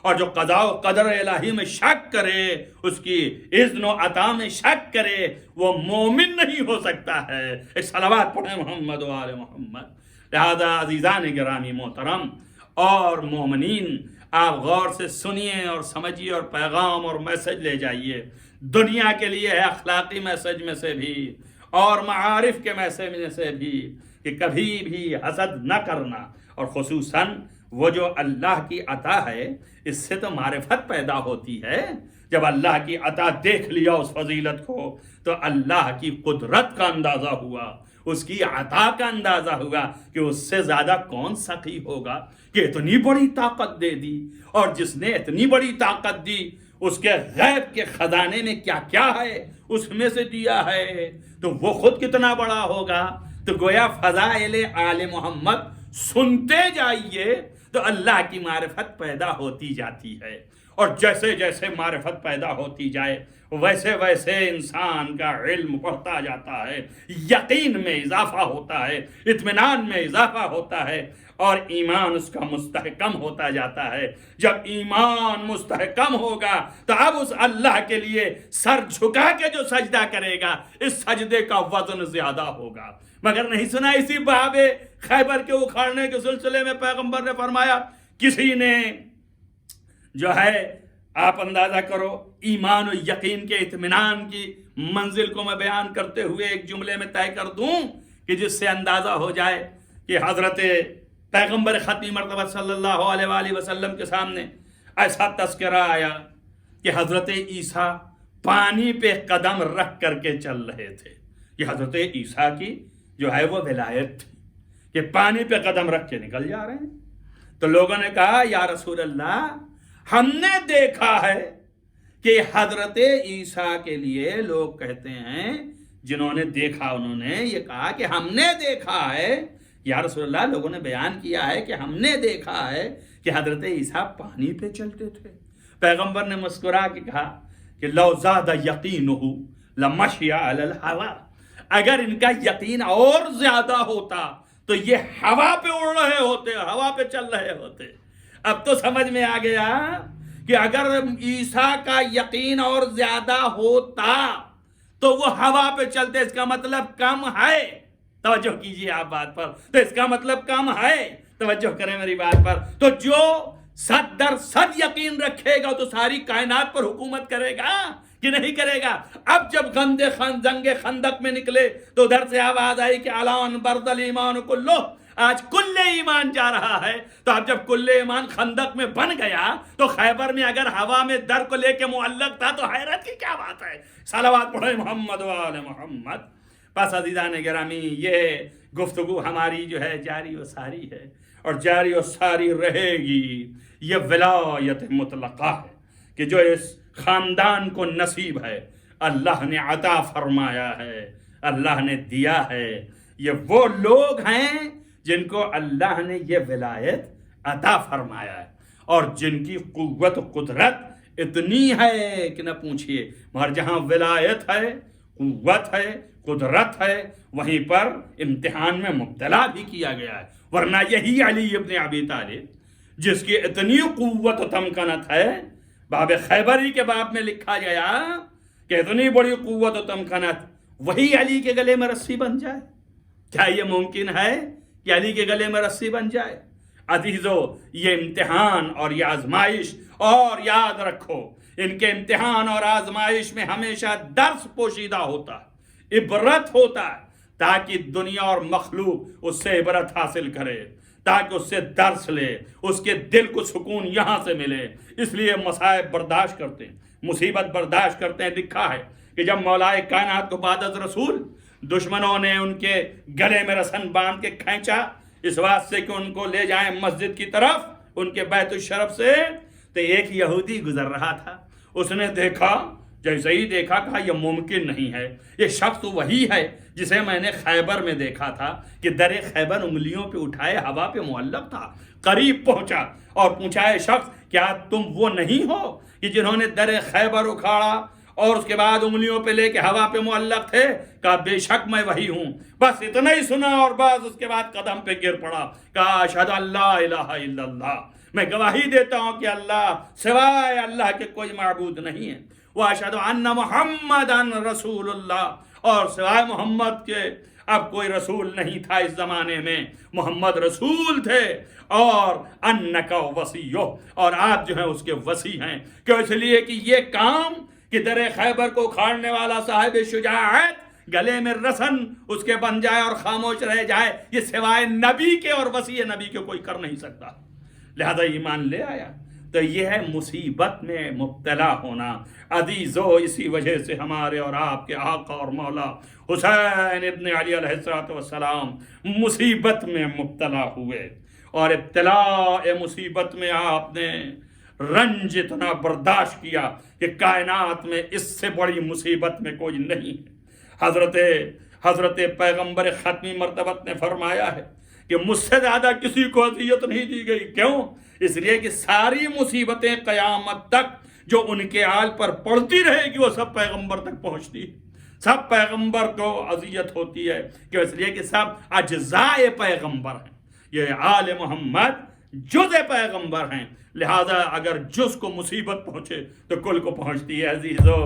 اور جو قضاء و قدر الہی میں شک کرے، اس کی اذن و عطا میں شک کرے، وہ مومن نہیں ہو سکتا ہے۔ ایک صلوات پڑھیں محمد و آل محمد۔ لہذا عزیزان گرامی محترم اور مومنین، آپ غور سے سنیے اور سمجھیے اور پیغام اور میسج لے جائیے۔ دنیا کے لیے ہے اخلاقی میسج میں سے بھی اور معارف کے میسج میں سے بھی کہ کبھی بھی حسد نہ کرنا، اور خصوصاً وہ جو اللہ کی عطا ہے اس سے تو معرفت پیدا ہوتی ہے۔ جب اللہ کی عطا دیکھ لیا اس فضیلت کو تو اللہ کی قدرت کا اندازہ ہوا، اس کی عطا کا اندازہ ہوا کہ اس سے زیادہ کون سخی ہوگا کہ اتنی بڑی طاقت دے دی، اور جس نے اتنی بڑی طاقت دی اس کے غیب کے خزانے میں کیا کیا ہے اس میں سے دیا ہے، تو وہ خود کتنا بڑا ہوگا۔ تو گویا فضائل آل محمد سنتے جائیے تو اللہ کی معرفت پیدا ہوتی جاتی ہے، اور جیسے جیسے معرفت پیدا ہوتی جائے ویسے ویسے انسان کا علم بڑھتا جاتا ہے، یقین میں اضافہ ہوتا ہے، اطمینان میں اضافہ ہوتا ہے، اور ایمان اس کا مستحکم ہوتا جاتا ہے۔ جب ایمان مستحکم ہوگا تو اب اس اللہ کے لیے سر جھکا کے جو سجدہ کرے گا اس سجدے کا وزن زیادہ ہوگا۔ مگر نہیں سنا اسی باب خیبر کے اکھاڑنے کے سلسلے میں پیغمبر نے فرمایا، کسی نے جو ہے، آپ اندازہ کرو، ایمان و یقین کے اطمینان کی منزل کو میں بیان کرتے ہوئے ایک جملے میں طے کر دوں کہ جس سے اندازہ ہو جائے کہ حضرت پیغمبر ختمی مرتبہ صلی اللہ علیہ وآلہ وسلم کے سامنے ایسا تذکرہ آیا کہ حضرت عیسیٰ پانی پہ قدم رکھ کر کے چل رہے تھے۔ یہ حضرت عیسیٰ کی جو ہے وہ ولایت تھی کہ پانی پہ قدم رکھ کے نکل جا رہے ہیں۔ تو لوگوں نے کہا یا رسول اللہ، ہم نے دیکھا ہے کہ حضرت عیسیٰ کے لیے لوگ کہتے ہیں، جنہوں نے دیکھا انہوں نے یہ کہا کہ ہم نے دیکھا ہے، یا رسول اللہ لوگوں نے بیان کیا ہے کہ ہم نے دیکھا ہے کہ حضرت عیسیٰ پانی پہ چلتے تھے۔ پیغمبر نے مسکرا کے کہا کہ لو زاد یقینہ لمشی علی الہوا، اگر ان کا یقین اور زیادہ ہوتا تو یہ ہوا پہ اڑ رہے ہوتے، ہوا پہ چل رہے ہوتے۔ اب تو سمجھ میں آ گیا کہ اگر عیسیٰ کا یقین اور زیادہ ہوتا تو وہ ہوا پہ چلتے، اس کا مطلب کم ہے۔ توجہ کیجئے آپ بات پر، تو اس کا مطلب کم ہے، توجہ کریں میری بات پر۔ تو جو 100% یقین رکھے گا تو ساری کائنات پر حکومت کرے گا کہ نہیں کرے گا؟ اب جب جنگ خندق میں نکلے تو ادھر سے آواز آئی کہ الان برد الایمان کلہ، آج کل ایمان جا رہا ہے۔ تو اب جب کل ایمان خندق میں بن گیا تو خیبر میں اگر ہوا میں در کو لے کے معلق تھا تو حیرت کی کیا بات ہے؟ صلوات پڑھیں محمد و آل محمد۔ بس عزیزان گرامی، یہ گفتگو ہماری جو ہے جاری و ساری ہے اور جاری و ساری رہے گی۔ یہ ولایت مطلقہ ہے کہ جو اس خاندان کو نصیب ہے، اللہ نے عطا فرمایا ہے، اللہ نے دیا ہے۔ یہ وہ لوگ ہیں جن کو اللہ نے یہ ولایت عطا فرمایا ہے اور جن کی قوت و قدرت اتنی ہے کہ نہ پوچھئے۔ مگر جہاں ولایت ہے، قوت ہے، قدرت ہے، وہیں پر امتحان میں مبتلا بھی کیا گیا ہے۔ ورنہ یہی علی ابن ابی طالب جس کی اتنی قوت و تمکنت ہے، باب خیبری کے باب میں لکھا گیا کہ اتنی بڑی قوت و تمکنت، وہی علی کے گلے میں رسی بن جائے۔ کیا یہ ممکن ہے کہ علی کے گلے میں رسی بن جائے؟ عزیزو، یہ امتحان اور یہ آزمائش، اور یاد رکھو ان کے امتحان اور آزمائش میں ہمیشہ درس پوشیدہ ہوتا ہے، عبرت ہوتا ہے، تاکہ دنیا اور مخلوق اس سے عبرت حاصل کرے، تاکہ اس سے درس لے، اس کے دل کو سکون یہاں سے ملے۔ اس لیے مصائب برداشت کرتے ہیں، مصیبت برداشت کرتے ہیں۔ لکھا ہے کہ جب مولائے کائنات کو بعد از رسول دشمنوں نے ان کے گلے میں رسن باندھ کے کھینچا اس واسطے کہ ان کو لے جائیں مسجد کی طرف ان کے بیت الشرف سے، تو ایک یہودی گزر رہا تھا، اس نے دیکھا، جیسے ہی دیکھا کہا یہ ممکن نہیں ہے، یہ شخص وہی ہے جسے میں نے خیبر میں دیکھا تھا کہ در خیبر انگلیوں پہ اٹھائے ہوا پہ معلق تھا۔ قریب پہنچا اور پوچھا، اے شخص کیا تم وہ نہیں ہو کہ جنہوں نے در خیبر اکھاڑا اور اس کے بعد انگلیوں پہ لے کے ہوا پہ معلق تھے؟ کہا بے شک میں وہی ہوں۔ بس اتنا ہی سنا اور بعض اس کے بعد قدم پہ گر پڑا، کہا اشہد ان لا الہ الا اللہ، میں گواہی دیتا ہوں کہ اللہ سوائے اللہ کے کوئی معبود نہیں ہے، واشہد ان محمدن رسول اللہ، اور سوائے محمد کے اب کوئی رسول نہیں تھا اس زمانے میں، محمد رسول تھے، اور انکا وصیہ، اور آپ جو ہیں اس کے وصی ہیں۔ کیوں؟ اس لیے کہ یہ کام کہ در خیبر کو اکھاڑنے والا صاحب شجاعت گلے میں رسن اس کے بن جائے اور خاموش رہ جائے، یہ سوائے نبی کے اور وصی نبی کے کوئی کر نہیں سکتا، لہذا ایمان لے آیا۔ تو یہ ہے مصیبت میں مبتلا ہونا۔ عزیزو، اسی وجہ سے ہمارے اور آپ کے آقا اور مولا حسین ابن علی علیہ السلام مصیبت میں مبتلا ہوئے، اور ابتلاء مصیبت میں آپ نے رنج اتنا برداشت کیا کہ کائنات میں اس سے بڑی مصیبت میں کوئی نہیں ہے۔ حضرت پیغمبر ختمی مرتبت نے فرمایا ہے کہ مجھ سے زیادہ کسی کو اذیت نہیں دی گئی۔ کیوں؟ اس لیے کہ ساری مصیبتیں قیامت تک جو ان کے آل پر پڑتی رہے گی وہ سب پیغمبر تک پہنچتی ہے، سب پیغمبر کو اذیت ہوتی ہے، کہ اس لیے کہ سب اجزاء پیغمبر ہیں، یہ آل محمد جز پیغمبر ہیں، لہذا اگر جز کو مصیبت پہنچے تو کل کو پہنچتی ہے۔ عزیزو،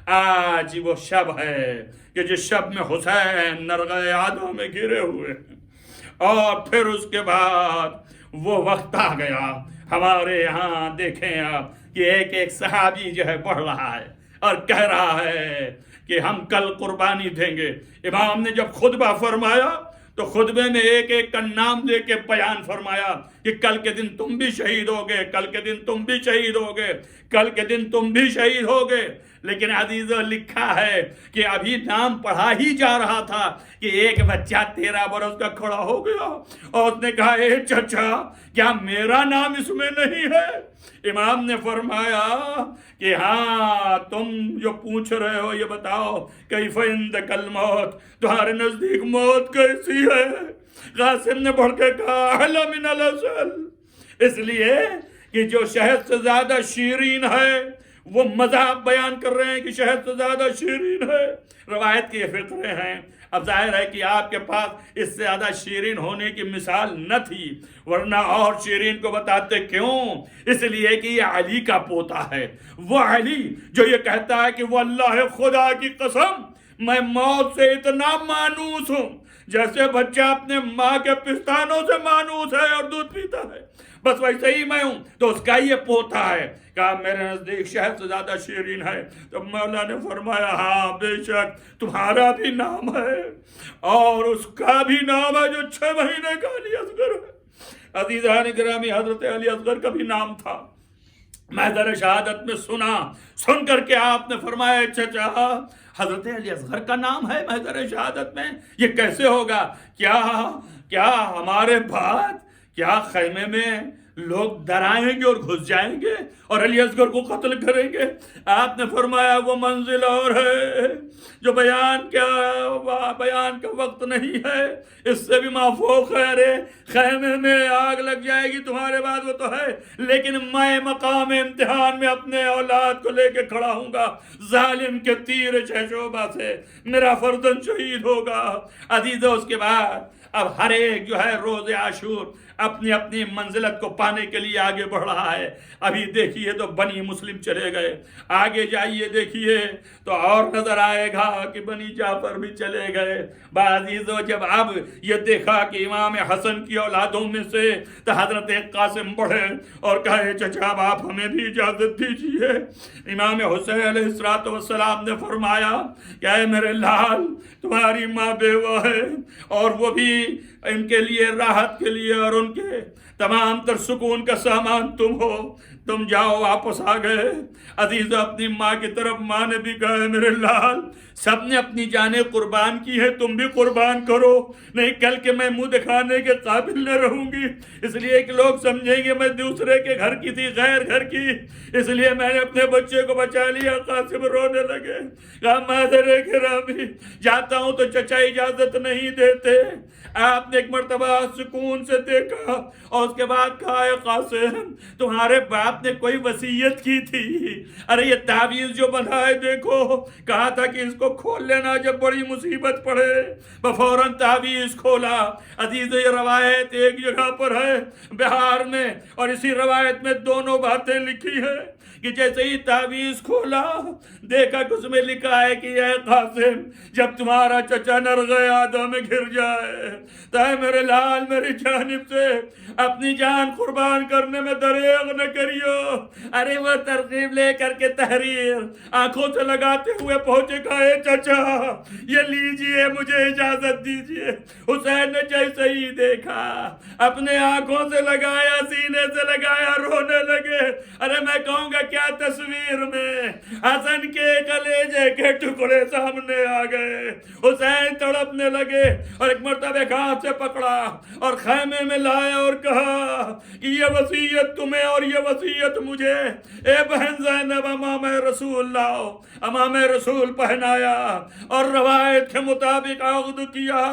آج وہ شب ہے کہ جس شب میں حسین نرغہ یادوں میں گرے ہوئے ہیں، اور پھر اس کے بعد وہ وقت آ گیا۔ ہمارے یہاں دیکھیں آپ کہ ایک ایک صحابی جو ہے بڑھ رہا ہے اور کہہ رہا ہے کہ ہم کل قربانی دیں گے۔ امام نے جب خطبہ فرمایا تو خطبے میں ایک ایک کا نام لے کے بیان فرمایا کہ کل کے دن تم بھی شہید ہوگے، کل کے دن تم بھی شہید ہوگے، کل کے دن تم بھی شہید ہوگے۔ لیکن عزیزو، لکھا ہے کہ ابھی نام پڑھا ہی جا رہا تھا کہ ایک بچہ 13 برس کا کھڑا ہو گیا اور اس نے کہا، اے چچا کیا میرا نام اس میں نہیں ہے؟ امام نے فرمایا کہ ہاں، تم جو پوچھ رہے ہو یہ بتاؤ، کیف عندک الموت، تمہارے نزدیک موت کیسی ہے؟ قاسم نے بڑھ کے کہا، اعلی من العسل، اس لیے کہ جو شہد سے زیادہ شیرین ہے وہ مذاق بیان کر رہے ہیں کہ شہد سے زیادہ شیرین ہے. روایت کے یہ فقرے ہیں. اب ظاہر ہے کہ آپ کے پاس اس سے زیادہ شیرین ہونے کی مثال نہ تھی، ورنہ اور شیرین کو بتاتے. کیوں؟ اس لیے کہ یہ علی کا پوتا ہے. وہ علی جو یہ کہتا ہے کہ وہ اللہ خدا کی قسم میں موت سے اتنا مانوس ہوں جیسے بچہ اپنے ماں کے پستانوں سے مانوس ہے اور دودھ پیتا ہے، بس ویسے ہی میں ہوں. تو اس کا یہ پوتا ہے. کہا میرے نزدیک شہد سے زیادہ شیرین ہے. تو مولا نے فرمایا ہاں بے شک تمہارا بھی نام ہے اور اس کا بھی نام ہے جو 6 مہینے کا علی اصغر ہے. عزیزان گرامی، حضرت علی اصغر کا بھی نام تھا. محضر شہادت میں سن کر کے آپ نے فرمایا چچا حضرت علی اصغر کا نام ہے محضر شہادت میں؟ یہ کیسے ہوگا؟ کیا ہمارے بعد کیا خیمے میں لوگ ڈرائیں گے اور گھس جائیں گے اور علی اصغر کو قتل کریں گے؟ آپ نے فرمایا وہ منزل اور ہے جو بیان کا وقت نہیں ہے، اس سے بھی مافوق ہے. ارے خیمے میں آگ لگ جائے گی تمہارے بعد وہ تو ہے، لیکن میں مقام امتحان میں اپنے اولاد کو لے کے کھڑا ہوں گا. ظالم کے تیر شہشوبہ سے میرا فرزند شہید ہوگا. عزیزو، اس کے بعد اب ہر ایک جو ہے روز عاشور اپنی اپنی منزلت کو پانے کے لیے آگے بڑھ رہا ہے. ابھی دیکھیے تو بنی مسلم چلے گئے، آگے جائیے دیکھیے تو اور نظر آئے گا کہ بنی جعفر بھی چلے گئے. عزیزو، جب اب یہ دیکھا کہ امام حسن کی اولادوں میں سے تو حضرت قاسم بڑھے اور کہے چچا آپ ہمیں بھی اجازت دیجیے. امام حسین علیہ السلام نے فرمایا کہ اے میرے لال، تمہاری ماں بیوہ ہے اور وہ بھی ان کے لیے راحت کے لیے اور ان کے تمام تر سکون کا سامان تم ہو. تم جاؤ، واپس آ گئے. عزیز اپنی ماں کی طرف، ماں نے بھی کہا میرے لال سب نے اپنی جانیں قربان کی ہے، تم بھی قربان کرو، نہیں کل کے میں منہ دکھانے کے قابل نہ رہوں گی. اس لیے کہ لوگ سمجھیں گے میں دوسرے کے گھر کی تھی، غیر گھر کی، اس لیے میں نے اپنے بچے کو بچا لیا. قاسم رونے لگے. کہا مادر گرامی جاتا ہوں تو چچا اجازت نہیں دیتے. آپ نے ایک مرتبہ سکون سے دیکھا اور اس کے بعد کہا اے قاسم تمہارے باپ نے کوئی وصیت کی تھی، ارے یہ تعویذ جو بنا ہے دیکھو، کہا تھا کہ اس کو کھول لینا جب بڑی مصیبت پڑے. فوراً تعویذ کھولا. عزیز یہ روایت ایک جگہ پر ہے بہار میں، اور اسی روایت میں دونوں باتیں لکھی ہے کہ جیسے ہی تعویذ کھولا دیکھا کہ اس میں لکھا ہے کہ اے قاسم جب تمہارا چچا نرغے آدم میں گر جائے تو اے میرے لال میری جانب سے اپنی جان قربان کرنے میں دریغ نہ کریو. ارے وہ ترغیب لے کر کے تحریر آنکھوں سے لگاتے ہوئے پہنچے کہا اے چچا یہ لیجئے مجھے اجازت دیجئے. حسین نے جیسے ہی دیکھا اپنے آنکھوں سے لگایا، سینے سے لگایا، رونے لگے. ارے میں کہوں گا کیا تصویر میں حسن کے کلیجے کے ٹکڑے سامنے آ گئے. حسین تڑپنے لگے اور ایک مرتبہ ہاتھ سے پکڑا اور خیمے میں لایا اور کہا کہ یہ وصیت تمہیں اور یہ وصیت مجھے. اے بہن زینب امام رسول لاؤ. امام رسول پہنایا اور روایت کے مطابق عقد کیا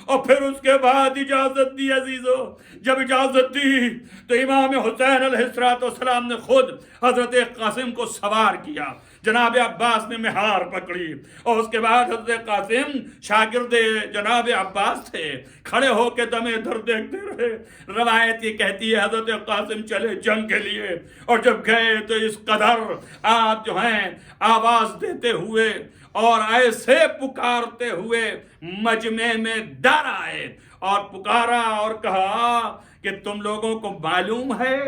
اور پھر اس کے بعد اجازت دی. عزیزو جب اجازت دی تو امام حسین علیہ السلام نے خود حضرت قاسم کو سوار کیا. جناب عباس نے مہار پکڑی اور اس کے بعد حضرت قاسم شاگرد جناب عباس تھے، کھڑے ہو کے دم در دیکھتے رہے. روایت یہ کہتی ہے حضرت قاسم چلے جنگ کے لیے اور جب گئے تو اس قدر آپ جو ہیں آواز دیتے ہوئے اور ایسے پکارتے ہوئے مجمع میں ڈر آئے اور پکارا اور کہا کہ تم لوگوں کو معلوم ہے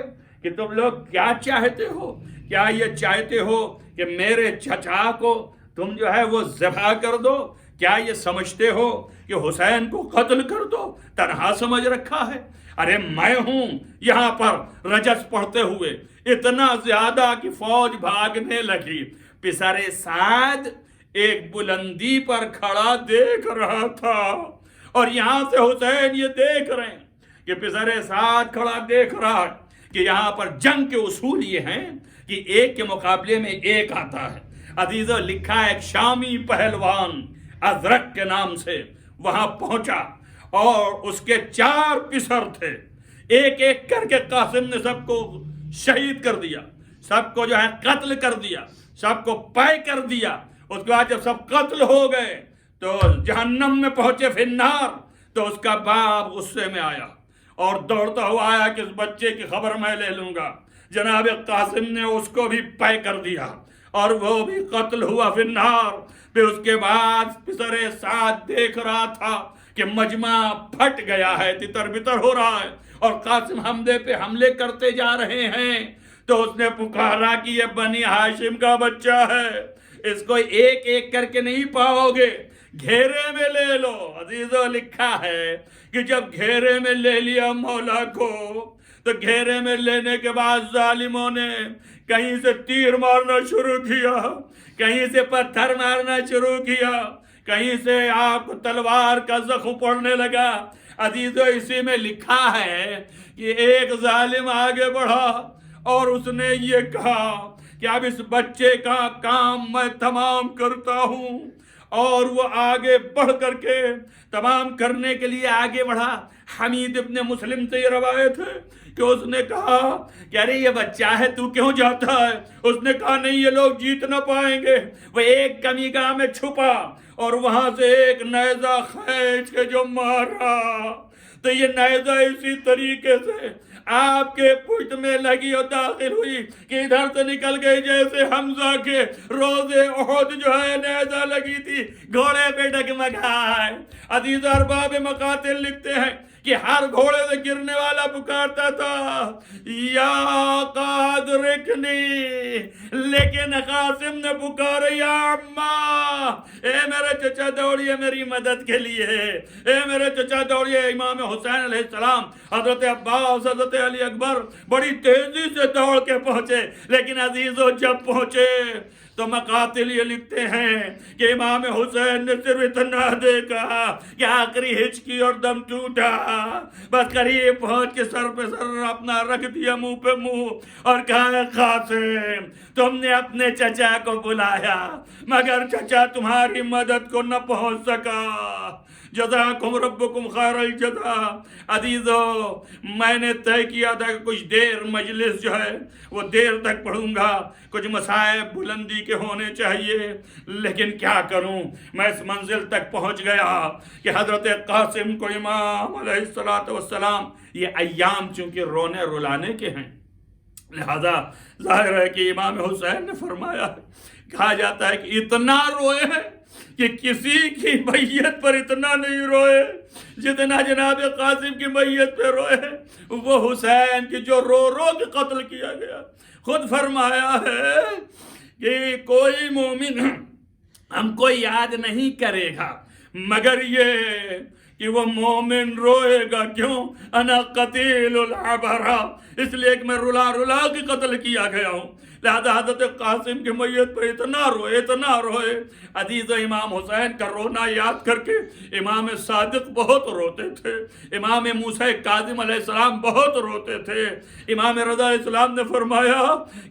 کہ تم لوگ کیا چاہتے ہو؟ کیا یہ چاہتے ہو کہ میرے چچا کو تم جو ہے وہ ذبح کر دو؟ کیا یہ سمجھتے ہو کہ حسین کو قتل کر دو؟ تنہا سمجھ رکھا ہے؟ ارے میں ہوں یہاں پر رجس پڑھتے ہوئے، اتنا زیادہ کہ فوج بھاگنے لگی. پسر سعد ایک بلندی پر کھڑا دیکھ رہا تھا اور یہاں سے حسین یہ دیکھ رہے ہیں کہ پسر سعد کھڑا دیکھ رہا ہے کہ یہاں پر جنگ کے اصول یہ ہیں کہ ایک کے مقابلے میں ایک آتا ہے. عزیزو لکھا ہے ایک شامی پہلوان ازرق کے نام سے وہاں پہنچا اور اس کے 4 پسر تھے. ایک ایک کر کے قاسم نے سب کو شہید کر دیا. سب کو جو ہے قتل کر دیا، سب کو پے کر دیا۔ اس کے بعد جب سب قتل ہو گئے تو جہنم میں پہنچے فی النار، تو اس کا باپ غصے میں آیا اور دوڑتا ہوا آیا کہ اس بچے کی خبر میں لے لوں گا۔ جناب قاسم نے اس کو بھی پے کر دیا اور وہ بھی قتل ہوا فی النار۔ پھر اس کے بعد پسر سعد دیکھ رہا تھا کہ مجمع پھٹ گیا ہے، تتر بتر ہو رہا ہے اور قاسم حمزے پہ حملے کرتے جا رہے ہیں، تو اس نے پکارا کہ یہ بنی ہاشم کا بچہ ہے، اس کو ایک ایک کر کے نہیں پاؤ گے، گھیرے میں لے لو۔ عزیزو لکھا ہے کہ جب گھیرے میں لے لیا مولا کو، تو گھیرے میں لینے کے بعد ظالموں نے کہیں سے تیر مارنا شروع کیا، کہیں سے پتھر مارنا شروع کیا، کہیں سے آپ تلوار کا زخم پڑنے لگا۔ عزیزو اسی میں لکھا ہے کہ ایک ظالم آگے بڑھا اور اس نے یہ کہا کہ اب اس بچے کا کام میں تمام کرتا ہوں، اور وہ آگے بڑھ کر کے تمام کرنے کے لیے آگے بڑھا۔ حمید ابن مسلم سے یہ روایت ہے کہ اس نے کہا کہ ارے یہ بچہ ہے، تو کیوں جاتا ہے؟ اس نے کہا نہیں، یہ لوگ جیت نہ پائیں گے۔ وہ ایک کمی گاہ میں چھپا اور وہاں سے ایک نیزہ کھینچ کے جو مارا، تو یہ نیزہ اسی طریقے سے آپ کے پشت میں لگی اور داخل ہوئی کہ ادھر سے نکل گئی جیسے حمزہ کے روزے احد جو ہے نیزہ لگی تھی، گھوڑے پہ ڈگمگائے۔ عزیز ارباب مقاتل لکھتے ہیں کہ ہر گھوڑے سے گرنے والا پکارتا تھا یا قادرکنی، لیکن قاسم نے پکارا یا عمّا، اے میرے چچا دوڑیے میری مدد کے لیے، اے میرے چچا دوڑیے۔ امام حسین علیہ السلام، حضرت عباس، حضرت علی اکبر بڑی تیزی سے دوڑ کے پہنچے، لیکن عزیزو جب پہنچے تو مقاتل یہ لکھتے ہیں کہ امام حسین نے صرف اتنا دیکھا کہ آخری ہچکی اور دم ٹوٹا، بس قریب پہنچ کے سر پہ سر اپنا رکھ دیا، منہ پہ منہ، اور کہا قاسم تم نے اپنے چچا کو بلایا مگر چچا تمہاری مدد کو نہ پہنچ سکا، جزاکم ربکم خیر الجزا۔ عزیزو میں نے طے کیا تھا کہ کچھ دیر مجلس جو ہے وہ دیر تک پڑھوں گا، کچھ مسائل بلندی کے ہونے چاہیے، لیکن کیا کروں، میں اس منزل تک پہنچ گیا کہ حضرت قاسم کو امام علیہ السلام، یہ ایام چونکہ رونے رلانے کے ہیں، لہذا ظاہر ہے کہ امام حسین نے فرمایا، کہا جاتا ہے کہ اتنا روئے ہیں کہ کسی کی میت پر اتنا نہیں روئے جتنا جناب قاسم کی میت پہ روئے۔ وہ حسین کی جو رو رو کے قتل کیا گیا، خود فرمایا ہے کہ کوئی مومن ہم کو یاد نہیں کرے گا مگر یہ کہ وہ مومن روئے گا، کیوں؟ انا قتیل العبرہ، اس لیے کہ میں رلا رلا کے قتل کیا گیا ہوں، لہذا حضرت قاسم کی میت پر اتنا روئے اتنا روئے۔ عزیز امام حسین کا رونا یاد کر کے امام صادق بہت روتے تھے، امام موسیٰ کاظم علیہ السلام بہت روتے تھے۔ امام رضا علیہ السلام نے فرمایا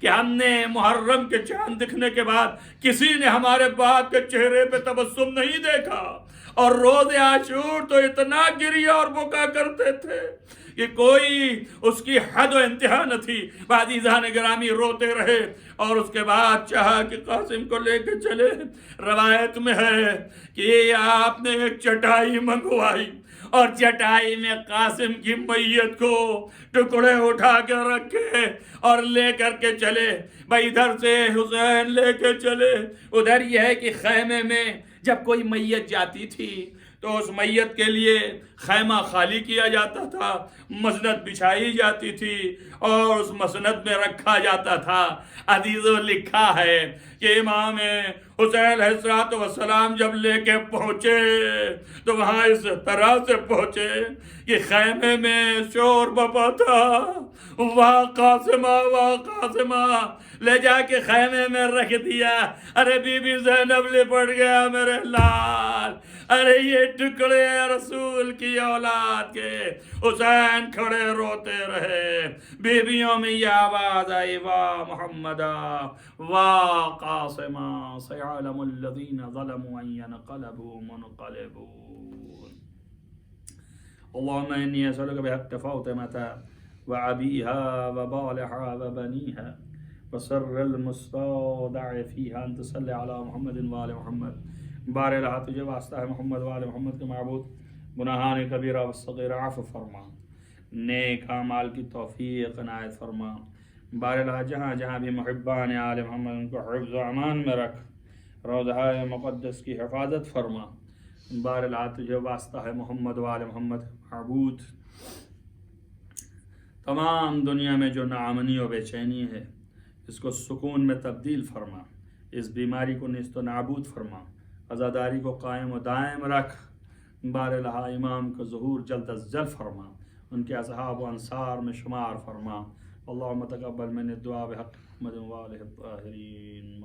کہ ہم نے محرم کے چاند دکھنے کے بعد کسی نے ہمارے باپ کے چہرے پہ تبسم نہیں دیکھا، اور روز عاشور تو اتنا گریا اور بکا کرتے تھے کہ کوئی اس کی حد و انتہا نہ تھی۔ عزیزان گرامی روتے رہے اور اس کے بعد چاہا کہ قاسم کو لے کے چلے۔ روایت میں ہے کہ آپ نے ایک چٹائی منگوائی اور چٹائی میں قاسم کی میت کو ٹکڑے اٹھا کے رکھے اور لے کر کے چلے۔ بھائی ادھر سے حسین لے کے چلے، ادھر یہ ہے کہ خیمے میں جب کوئی میت جاتی تھی تو اس میت کے لیے خیمہ خالی کیا جاتا تھا، مسند بچھائی جاتی تھی اور اس مسند میں رکھا جاتا تھا۔ عزیزو لکھا ہے کہ امام حسین علیہ السلام جب لے کے پہنچے تو وہاں اس طرح سے پہنچے کہ خیمے میں شور بپا تھا، واہ قاسمہ واہ قاسمہ، لے جا کے خیمے میں رکھ دیا۔ ارے بی بی زینب لپٹ گیا میرے لال، ارے یہ ٹکڑے رسول کی اولاد کے۔ حسین کھڑے روتے رہے، بیویوں میں یہ آواز آئی، واہ محمدہ واہ قاسمہ، سيعلم الذين ظلموا أن ينقلبوا منقلبون۔ اللهم إني أسألك بحق فاطمة وأبيها وبالها وبنيها وسر المستودع فیہا ان تصلی علی محمد وآل محمد. بار الہ تجھے واسطہ ہے محمد وآل محمد کے معبود، گناہان کبیرہ و صغیرہ عفو فرما، نیک اعمال کی توفیق عنایت فرما. بار الہ جہاں جہاں بھی محبان آل محمد ان کو حفظ و امان میں رکھ، روضہ مقدس کی حفاظت فرما. بار الہ تجھے واسطہ ہے محمد وآل محمد معبود، تمام دنیا میں جو ناامنی و بے چینی ہے اس کو سکون میں تبدیل فرما، اس بیماری کو نیست و نابود فرما، عزاداری کو قائم و دائم رکھ. بار الہ امام کا ظہور جلد از جلد فرما، ان کے اصحاب و انصار میں شمار فرما. اللہم تقبل من الدعا بحق محمد و آلہ الطاہرین.